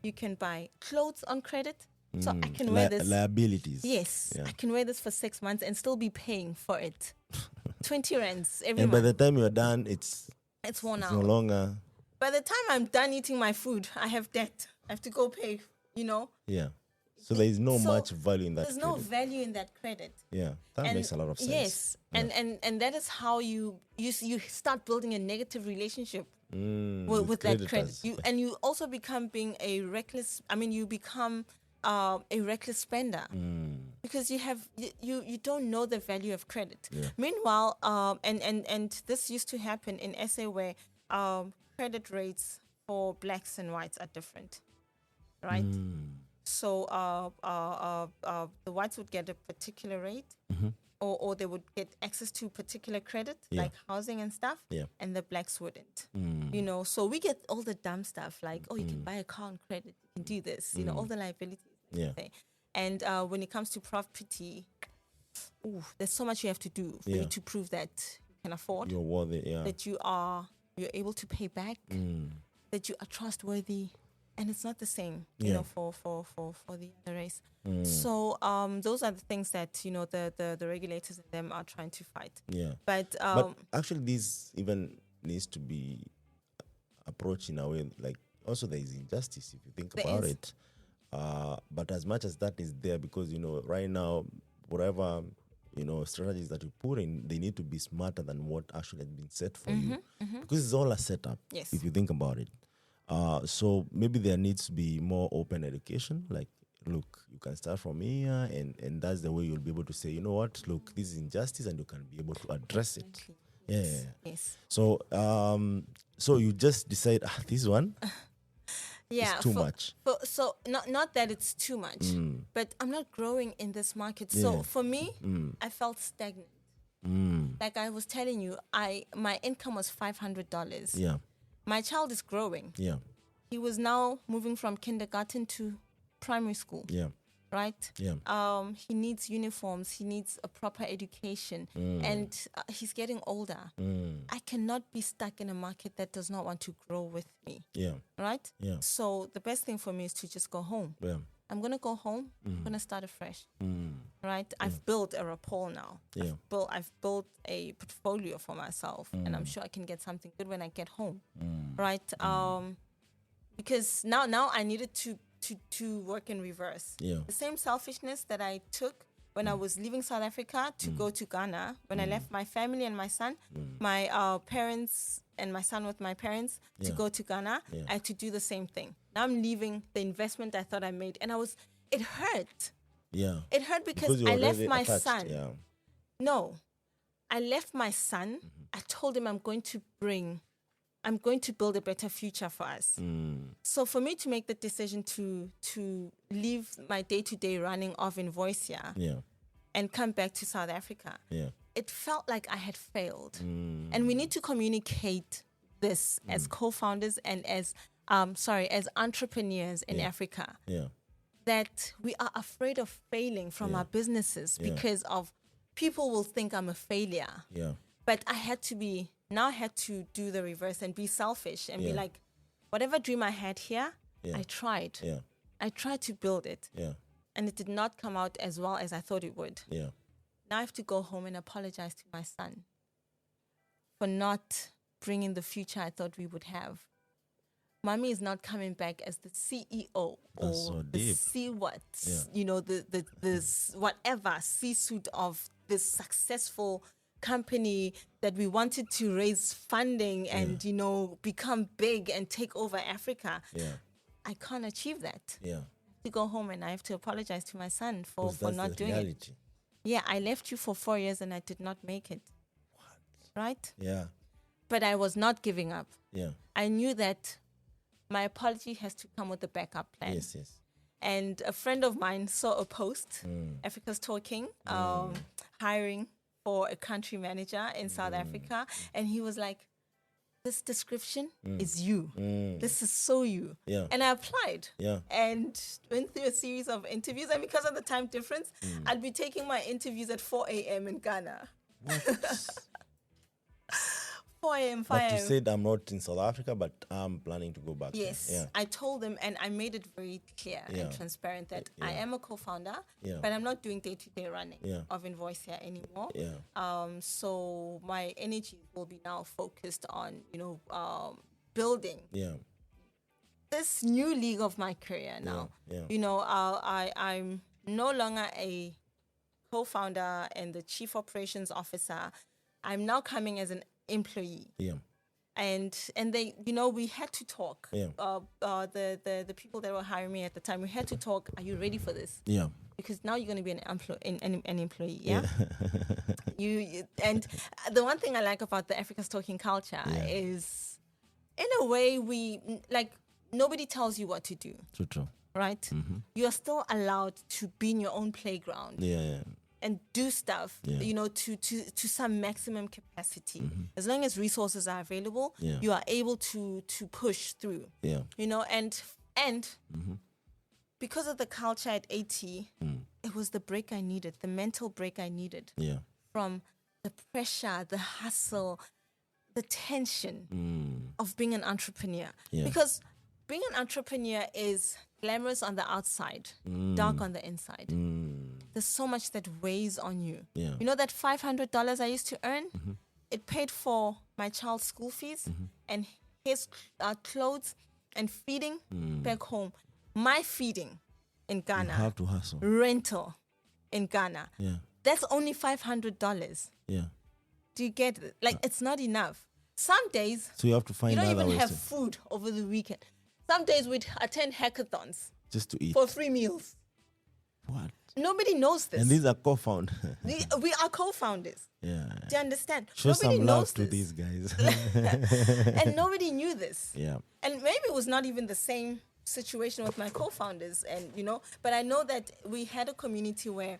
you can buy clothes on credit. So I can wear this. Liabilities. Yes, I can wear this for 6 months and still be paying for it. 20 rands every month. month. By the time you're done, it's worn out. No longer. By the time I'm done eating my food, I have debt. I have to go pay, you know? Yeah. So there is no much value in that There's no value in that credit. Yeah, that makes a lot of sense. Yes, and that is how you start building a negative relationship with that credit. You also become a reckless spender because you don't know the value of credit. Meanwhile, and this used to happen in SA where credit rates for blacks and whites are different, right? So the whites would get a particular rate, or they would get access to particular credit, like housing and stuff, and the blacks wouldn't. You know, so we get all the dumb stuff like, you can buy a car on credit, you can do this, you know, all the liabilities. And when it comes to property, there's so much you have to do for you to prove that you can afford, you're worthy, that you're able to pay back, that you are trustworthy. And it's not the same, you know, for the other race. So those are the things that, you know, the regulators and them are trying to fight. Yeah. But actually, this even needs to be approached in a way, like, also there is injustice if you think about it. But as much as that is there, because, you know, right now, whatever, you know, strategies that you put in, they need to be smarter than what actually has been set for you. Because it's all a setup, if you think about it. So maybe there needs to be more open education. Like, look, you can start from here, and that's the way you'll be able to say, you know what, look, this is injustice, and you can be able to address it. Yes. So, so you just decide this one. Yeah, it's too much. So not that it's too much, but I'm not growing in this market. So for me, I felt stagnant. Like I was telling you, my income was $500. Yeah. My child is growing. Yeah. He was now moving from kindergarten to primary school. Yeah. Right? Yeah. He needs uniforms. He needs a proper education. And he's getting older. I cannot be stuck in a market that does not want to grow with me. Yeah. Right? Yeah. So the best thing for me is to just go home. Yeah. I'm going to go home. I'm going to start afresh. Right? I've built a rapport now. Yeah. I've built a portfolio for myself. And I'm sure I can get something good when I get home. Right? Because now I needed to work in reverse. Yeah. The same selfishness that I took when I was leaving South Africa to go to Ghana, when I left my family and my son, my parents and my son with my parents to go to Ghana, I had to do the same thing. Now I'm leaving the investment I thought I made. And it hurt. Yeah. It hurt because I left my son. Yeah. No, I left my son. I told him I'm going to build a better future for us. So for me to make the decision to leave my day-to-day running of Invoice here and come back to South Africa, it felt like I had failed. And we need to communicate this as co-founders and as entrepreneurs in Africa. Yeah. That we are afraid of failing from our businesses because of people will think I'm a failure. Yeah. But I had to do the reverse and be selfish and be like, whatever dream I had here, I tried. Yeah. I tried to build it. Yeah. And it did not come out as well as I thought it would. Yeah. Now I have to go home and apologize to my son for not bringing the future I thought we would have. Mommy is not coming back as the CEO or so the deep. the whatever C-suite of this successful company that we wanted to raise funding and, become big and take over Africa. Yeah. I can't achieve that. Yeah. I have to go home and I have to apologize to my son for 'Cause that's not the doing reality. it. Yeah, I left you for 4 years and I did not make it. What? Right? Yeah. But I was not giving up. Yeah. I knew that my apology has to come with a backup plan. Yes, yes. And a friend of mine saw a post, Africa's Talking, hiring for a country manager in South Africa. And he was like, this description is you. This is so you. Yeah. And I applied. Yeah. And went through a series of interviews. And because of the time difference, I'd be taking my interviews at 4 a.m. in Ghana. What? 4 a.m., 5 But a.m. you said I'm not in South Africa, but I'm planning to go back. Yes, there. Yeah. I told them and I made it very clear and transparent that I am a co-founder, but I'm not doing day-to-day running of Invoice here anymore. Yeah. So my energy will be now focused on, building this new league of my career now. Yeah. I'm no longer a co-founder and the chief operations officer. I'm now coming as an employee. Yeah. And they, we had to talk. Yeah. The people that were hiring me at the time, we had to talk. Are you ready for this? Yeah. Because now you're going to be an employee. Yeah. And the one thing I like about the Africa's Talking culture is, in a way, nobody tells you what to do. True. Right. You are still allowed to be in your own playground. Yeah. And do stuff, to some maximum capacity. As long as resources are available, you are able to push through. Yeah. And because of the culture at AT, it was the break I needed, the mental break I needed. Yeah. From the pressure, the hustle, the tension of being an entrepreneur. Yeah. Because being an entrepreneur is glamorous on the outside, dark on the inside. There's so much that weighs on you. Yeah. You know that $500 I used to earn? It paid for my child's school fees and his clothes and feeding back home. My feeding in Ghana. You have to hustle. Rental in Ghana. Yeah. That's only $500. Yeah. Do you get it? It's not enough. Some days, so you have to find you don't other even ways have food over the weekend. Some days we'd attend hackathons. Just to eat. For 3 meals. What? Nobody knows this. And these are co-founders. We are co-founders. Yeah. Do you understand? Show nobody some knows love to this. these guys. And nobody knew this. Yeah. And maybe it was not even the same situation with my co-founders, but I know that we had a community where,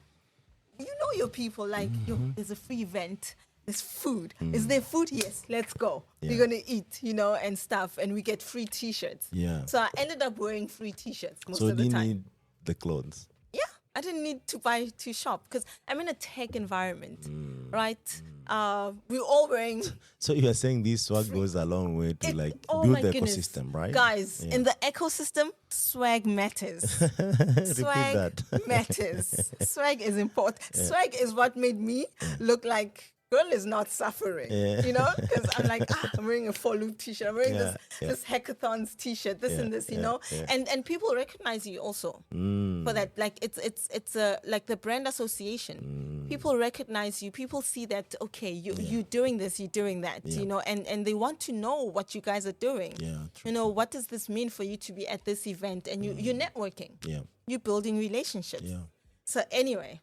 you know your people, like, yo, there's a free event, there's food. Is there food? Yes, let's go. Yeah. We're going to eat, and stuff, and we get free T-shirts. Yeah. So I ended up wearing free T-shirts most So of the you time. need the clothes. Yeah, I didn't need to shop because I'm in a tech environment, right? We're all wearing. So you are saying this swag goes a long way to Oh build my the goodness. ecosystem, right? Guys, Yeah. in the ecosystem, swag matters. Repeat Swag that. matters. Swag is important. Swag is what made me look like girl is not suffering. Yeah. Because I'm like, I'm wearing a full loop t-shirt. I'm wearing Yeah, this hackathons t-shirt, this and this, yeah. And people recognize you also for that. Like it's like the brand association. People recognize you. People see that, okay, you're doing this, you're doing that, and they want to know what you guys are doing. Yeah, true. What does this mean for you to be at this event? And you're networking. Yeah. You're building relationships. Yeah. So anyway,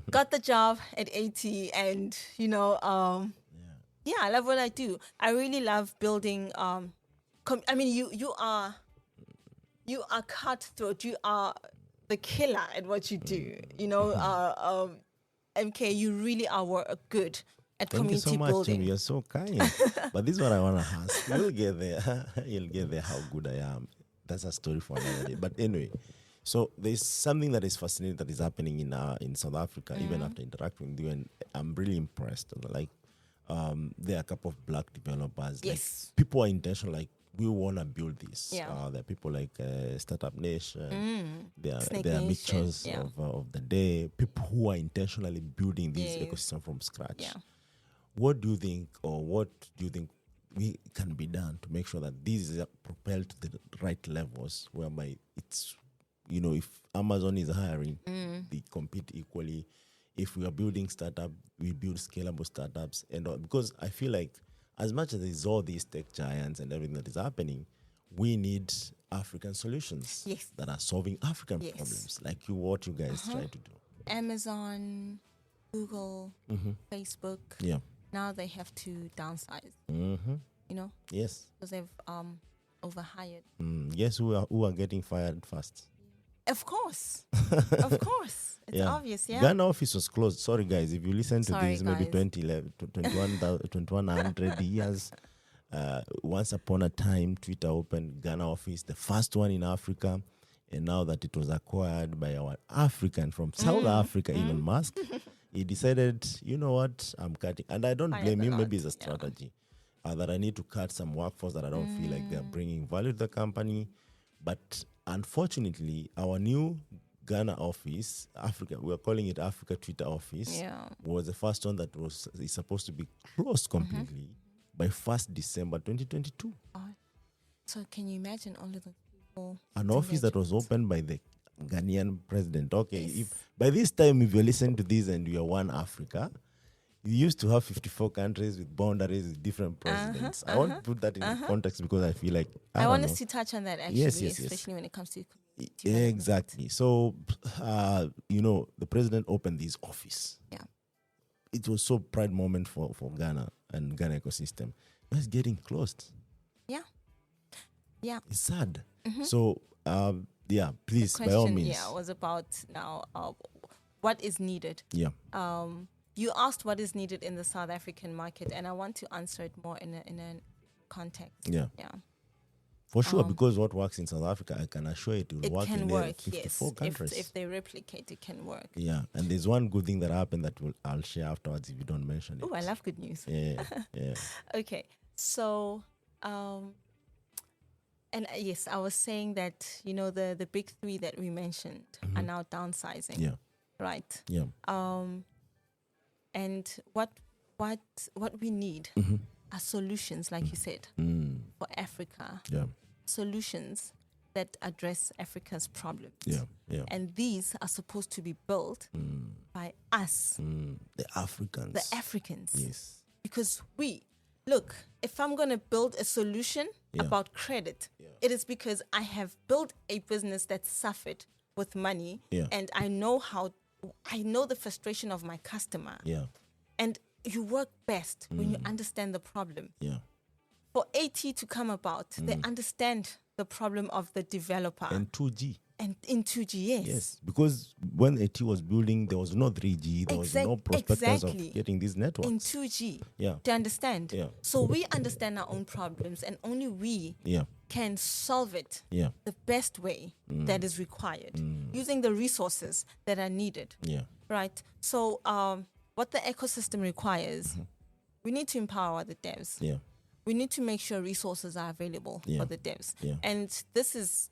got the job at 80 and, I love what I do. I really love building, you are cutthroat. You are the killer at what you do. MK, you really are good at Thank you community so much, building. Tim. You're so kind. But this is what I want to ask. You'll get there. You'll get there how good I am. That's a story for another day. But anyway, so there's something that is fascinating that is happening in South Africa, even after interacting with you, and I'm really impressed. Like, there are a couple of black developers. Yes. Like, people are intentional. Like, we want to build this. Yeah. There are people like Startup Nation. There Snake are Nation, mixtures yeah. of the day. People who are intentionally building this Yes. ecosystem from scratch. Yeah. What do you think we can be done to make sure that this is propelled to the right levels, whereby it's, if Amazon is hiring, they compete equally. If we are building startup, we build scalable startups, and because I feel like as much as there's all these tech giants and everything that is happening, we need African solutions Yes. that are solving African problems, like what you guys try to do. Amazon, Google, Facebook. Yeah. Now they have to downsize, Yes. because they've overhired. Yes, who are getting fired fast. Of course. Of course. It's obvious, yeah. Ghana office was closed. Sorry, guys. If you listen to Sorry, this, maybe guys. 2011, 2100 years, once upon a time, Twitter opened Ghana office, the first one in Africa. And now that it was acquired by our African from South Africa, Elon Musk, he decided, you know what, I'm cutting. And I don't Fired blame a him. lot, Maybe it's a strategy that I need to cut some workforce that I don't feel like they're bringing value to the company. But unfortunately, our new Ghana office, Africa, we're calling it Africa Twitter office, was the first one that is supposed to be closed completely by 1st December 2022. So can you imagine all of the people? An office that was opened by the Ghanaian president. Okay, if by this time, if you're listening to this and you're one Africa, you used to have 54 countries with boundaries with different presidents. I want to put that in context because I feel like I don't want know. us to touch on that actually, Yes. especially when it comes to Exactly. So, the president opened this office. Yeah. It was so pride moment for Ghana and Ghana ecosystem. It's getting closed. Yeah. Yeah. It's sad. So, please, by all means. Was about now what is needed. Yeah. You asked what is needed in the South African market, and I want to answer it more in a context. Yeah. Yeah. For sure, because what works in South Africa, I can assure it will It work can in work, 54 yes. countries. If they replicate, it can work. Yeah, and there's one good thing that happened that I'll share afterwards if you don't mention it. Oh, I love good news. Yeah. Okay, so, yes, I was saying that, the big three that we mentioned are now downsizing. Yeah. Right. Yeah. And what we need are solutions, like you said, for Africa. Yeah. Solutions that address Africa's problems. Yeah. Yeah. And these are supposed to be built by us, The Africans. the Africans. Yes. Because look, if I'm going to build a solution about credit, it is because I have built a business that suffered with money, and I know the frustration of my customer. Yeah. And you work best when you understand the problem. Yeah. For AT to come about, they understand the problem of the developer. And 2G. And in 2G, yes. Yes, because when AT was building, there was no 3G, there was no prospectus of getting these networks. In 2G, Yeah. to understand. Yeah. So we understand our own problems, and only we can solve it the best way that is required, using the resources that are needed. Yeah. Right? So what the ecosystem requires, we need to empower the devs. Yeah. We need to make sure resources are available for the devs. Yeah. And this is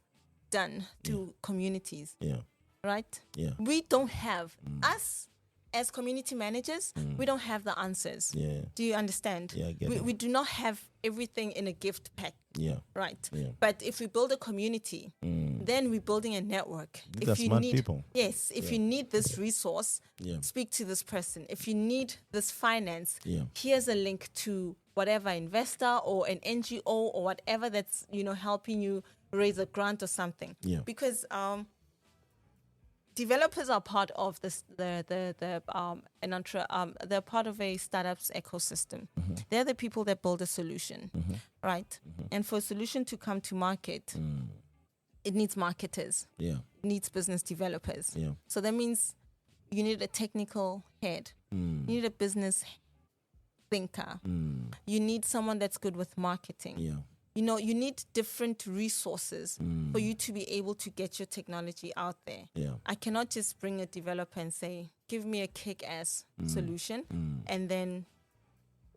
done through communities. Yeah. Right? Yeah. We don't have, us as community managers, we don't have the answers. Yeah. Do you understand? Yeah, I get it. We do not have everything in a gift pack. Yeah. Right? Yeah. But if we build a community, then we're building a network. These are smart people. Yes. If you need this resource, speak to this person. If you need this finance, here's a link to whatever investor or an NGO or whatever that's, helping you raise a grant or something. Yeah. Because developers are part of this, they're part of a startup's ecosystem. They're the people that build a solution, right? And for a solution to come to market, it needs marketers. Yeah. It needs business developers. Yeah. So that means you need a technical head. You need a business thinker. You need someone that's good with marketing. Yeah. You need different resources for you to be able to get your technology out there. Yeah. I cannot just bring a developer and say, give me a kick-ass solution. And then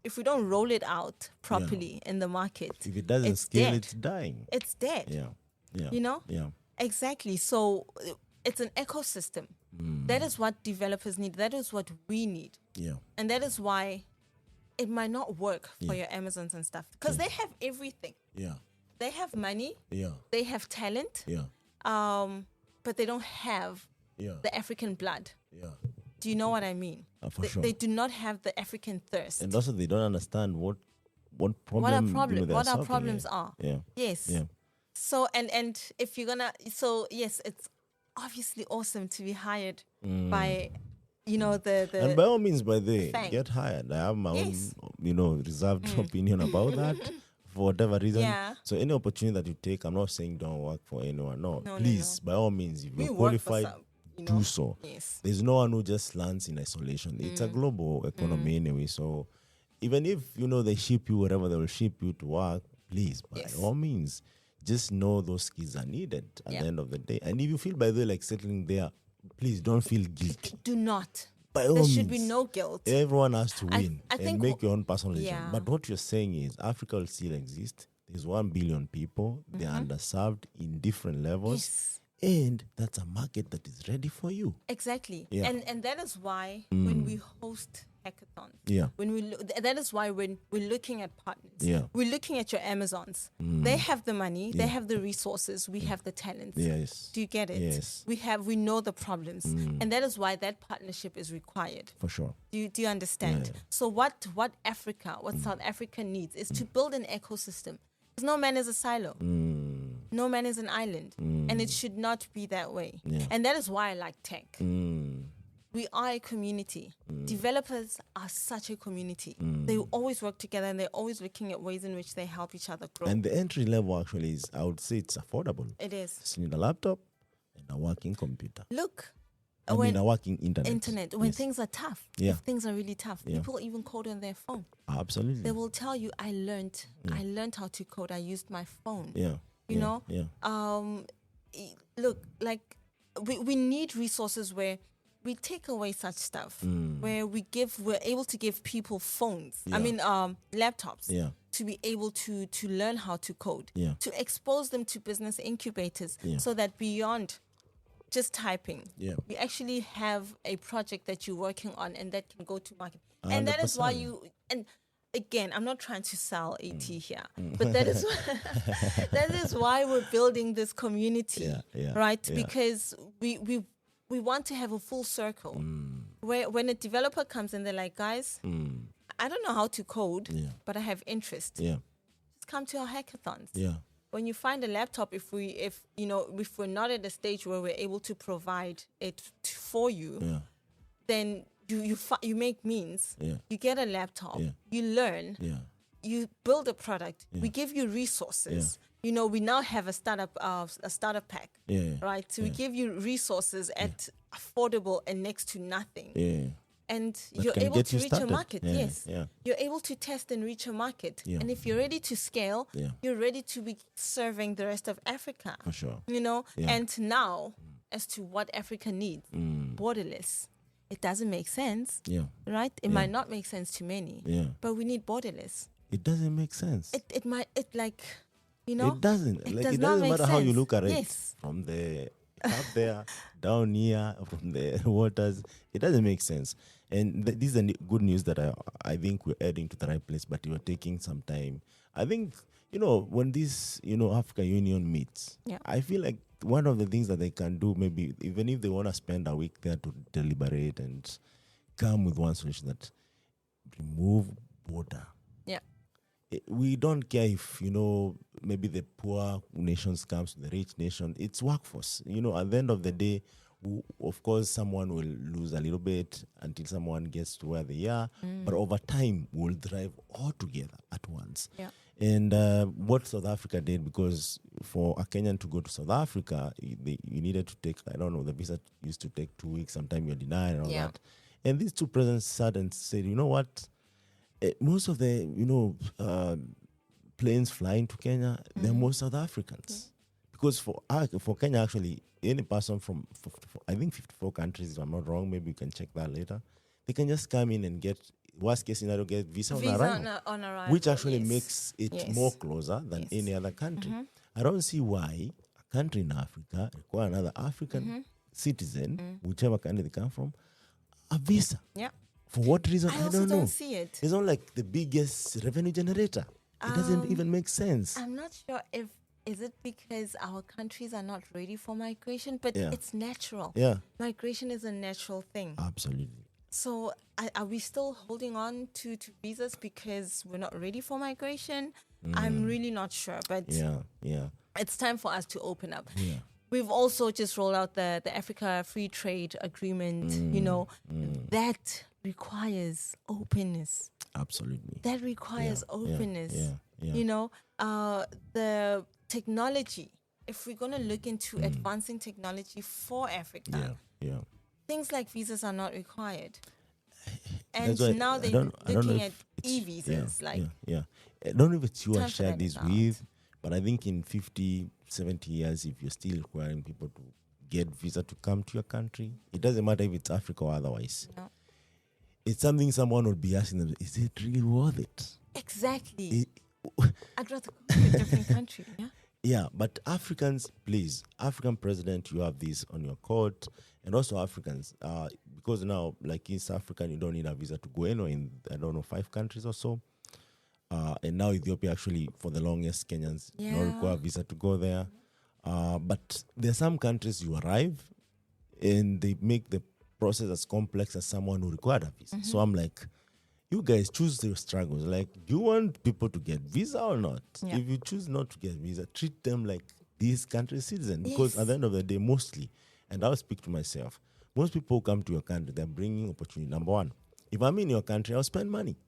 if we don't roll it out properly in the market, if it doesn't scale, it's dying. It's dead. Yeah. Yeah. Yeah. Exactly. So it's an ecosystem. That is what developers need. That is what we need. Yeah. And that is why it might not work for your Amazons and stuff, because they have everything. Yeah. They have money. Yeah. They have talent. Yeah. But they don't have the African blood. Yeah. Do you know what I mean? For sure. They do not have the African thirst. And also they don't understand what our problems are. Yeah. Yes. Yeah. So and if you're gonna, yes, it's obviously awesome to be hired by, the and by all means, FANG. get hired. I have my own, reserved opinion about that for whatever reason. Yeah. So any opportunity that you take, I'm not saying don't work for anyone. No, please, by all means, if you're work for qualified, some, do so. Yes. There's no one who just lands in isolation. It's a global economy anyway. So even if, they ship you wherever they will ship you to work, please, by all means, just know those skills are needed at the end of the day. And if you feel, by the way, like settling there, please don't feel guilty. Do not. By all there means, should be no guilt. Everyone has to win I and think make your own personal decision. yeah. But what you're saying is Africa will still exist. There's 1 billion people. They're underserved in different levels. Yes. And that's a market that is ready for you. Exactly. Yeah. And that is why when we host hackathons, that is why when we're looking at partners, we're looking at your Amazons. They have the money, they have the resources, we have the talents. Yes. Do you get it? Yes. We know the problems. And that is why that partnership is required. For sure. Do you understand? Yeah. So what South Africa needs is to build an ecosystem. Because no man is a silo. No man is an island. And it should not be that way. Yeah. And that is why I like tech. We are a community. Developers are such a community. They always work together and they're always looking at ways in which they help each other grow. And the entry level actually is, I would say it's affordable. It is. Just need a laptop and a working computer. Look. A working internet. When things are tough, Yeah. if things are really tough, people even code on their phone. Absolutely. They will tell you, I learned how to code. I used my phone. Yeah. You know? Yeah. Look, like we need resources where we take away such stuff, where we're able to give people phones. Yeah. I mean, laptops. Yeah. To be able to learn how to code. Yeah. To expose them to business incubators, Yeah. so that beyond just typing, Yeah. you actually have a project that you're working on and that can go to market. And that is why 100%. and again, I'm not trying to sell AT here, but that is that is why we're building this community, right? Yeah. Because we want to have a full circle where when a developer comes in, they're like, guys, I don't know how to code, but I have interest. Yeah. Just come to our hackathons. Yeah. When you find a laptop, if we're not at a stage where we're able to provide it for you, then you make means. Yeah. You get a laptop. You learn. Yeah. You build a product. We give you resources, we now have a startup pack, right? So we Yeah. give you resources at affordable and next to nothing. Yeah. And That you're can able get to you reach a started. market. Yeah, Yes. yeah. You're able to test and reach a market. Yeah. And if you're ready to scale, Yeah. you're ready to be serving the rest of Africa. For sure. Yeah. And now, Mm. as to what Africa needs, borderless. It doesn't make sense, Yeah. right? It might not make sense to many, Yeah. but we need borderless. It doesn't make sense. It It doesn't. does It not doesn't make matter how you sense. look at it. Yes. From the up there, down here, from the waters, it doesn't make sense. And this is the good news that I think we're heading to the right place, but you're taking some time. I think, when this, African Union meets, Yeah. I feel like one of the things that they can do, maybe even if they want to spend a week there to deliberate and come with one solution, that remove border. Yeah. We don't care if, maybe the poor nations comes to the rich nation. It's workforce. At the end of the day, of course, someone will lose a little bit until someone gets to where they are. But over time, we'll drive all together at once. Yeah. And what South Africa did, because for a Kenyan to go to South Africa, you needed to take, I don't know, the visa used to take 2 weeks. Sometimes you're denied and all Yeah. that. And these two presidents sat and said, you know what? Most of the, planes flying to Kenya, they're more South Africans. Because for Kenya, actually, any person from, I think, 54 countries, if I'm not wrong, maybe you can check that later, they can just come in and get, worst case scenario, get visa on arrival. On arrival, Which actually yes. makes it Yes. more closer than Yes. any other country. I don't see why a country in Africa require another African citizen, whichever country they come from, a visa. Yeah. For what reason? I I also don't know. don't see it. It's not like the biggest revenue generator. It doesn't even make sense. I'm not sure is it because our countries are not ready for migration, but Yeah. it's natural. Yeah, Migration is a natural thing. absolutely. So are we still holding on to visas because we're not ready for migration? I'm really not sure, but Yeah. it's time for us to open up. Yeah. We've also just rolled out the Africa Free Trade Agreement, that requires openness. Absolutely. That requires openness. Yeah. The technology, if we're going to look into advancing technology for Africa, Yeah. things like visas are not required. And That's why now I they're don't know looking if at it's- e-visas. Yeah. I don't know if it's you I Time for shared that this out. with, but I think in 50, 70 years, if you're still requiring people to get visa to come to your country, it doesn't matter if it's Africa or otherwise. No. It's something someone would be asking them, is it really worth it? Exactly. It- I'd rather go to a different country. Yeah. Yeah, but Africans, please, African president, you have this on your court, and also Africans, because now, like East African, you don't need a visa to go anywhere in, I don't know, 5 countries or so. And now Ethiopia, actually, for the longest, Kenyans don't require a visa to go there. But there are some countries you arrive, and they make the process as complex as someone who required a visa. So I'm like, you guys choose your struggles. Like, do you want people to get visa or not? Yeah. If you choose not to get visa, treat them like these country citizens. Because at the end of the day, mostly, and I'll speak to myself, most people who come to your country, they're bringing opportunity. Number one, if I'm in your country, I'll spend money.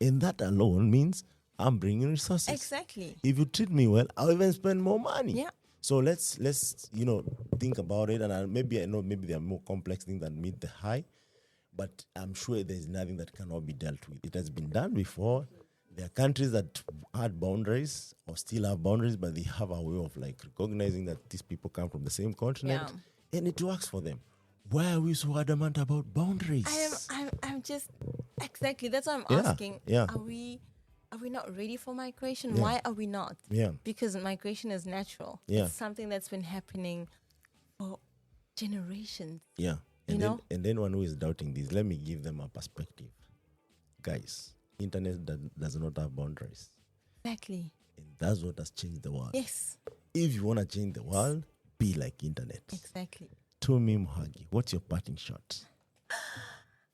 And that alone means I'm bringing resources. Exactly. If you treat me well, I'll even spend more money. Yeah. So let's think about it. And maybe there are more complex things that meet the high, but I'm sure there's nothing that cannot be dealt with. It has been done before. There are countries that had boundaries or still have boundaries, but they have a way of like recognizing that these people come from the same continent, and it works for them. Why are we so adamant about boundaries? I'm just exactly. That's why I'm asking. Yeah. Are we not ready for migration? Yeah. Why are we not? Yeah. Because migration is natural. Yeah. It's something that's been happening for generations. Yeah. You know? And then one who is doubting this, let me give them a perspective. Guys, internet does not have boundaries. Exactly. And that's what has changed the world. Yes. If you want to change the world, be like internet. Exactly. Tumi Moagi, what's your parting shot?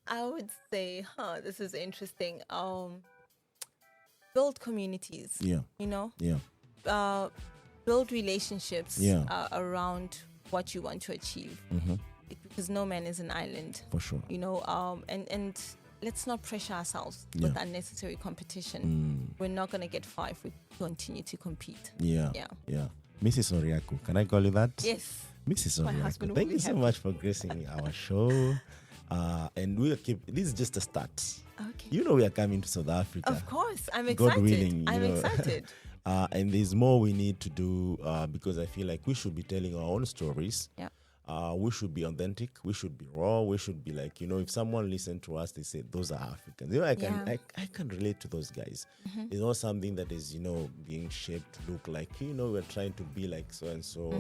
I would say, this is interesting. Build communities. Yeah. Yeah. Build relationships around what you want to achieve. Because no man is an island. For sure. And let's not pressure ourselves with unnecessary competition. We're not going to get far if we continue to compete. Yeah. Mrs. Oriaku, can I call you that? Yes. Mrs. My husband Oriaku, will thank be you so happy. much for gracing our show. And we'll keep, this is just a start. Okay. You know we are coming to South Africa. Of course. I'm God excited. willing, I'm you know. excited. And there's more we need to do because I feel like we should be telling our own stories. Yeah. We should be authentic. We should be raw. We should be like, if someone listens to us, they say, those are Africans. I can relate to those guys. It's not something that is, being shaped to look like, we're trying to be like so-and-so,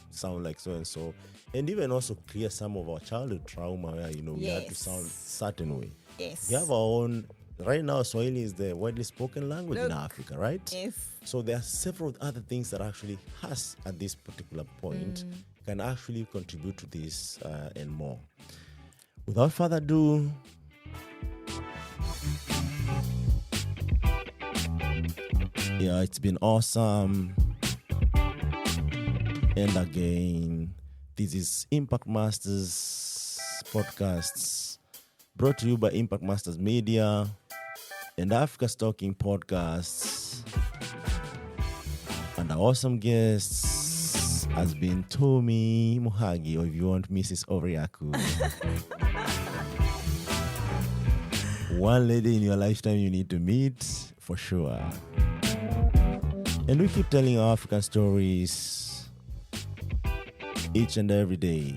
sound like so-and-so. And even also clear some of our childhood trauma where, we had to sound certain way. Yes. We have our own. Right now, Swahili is the widely spoken language in Africa, right? Yes. So there are several other things that actually has at this particular point can actually contribute to this and more. Without further ado, it's been awesome. And again, this is Impact Masters Podcasts, brought to you by Impact Masters Media and Africa's Talking Podcasts. And our awesome guests has been Tumi Moagi, or if you want, Mrs. Oriaku. One lady in your lifetime you need to meet, for sure. And we keep telling our African stories each and every day.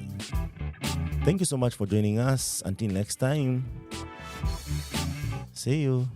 Thank you so much for joining us. Until next time, see you.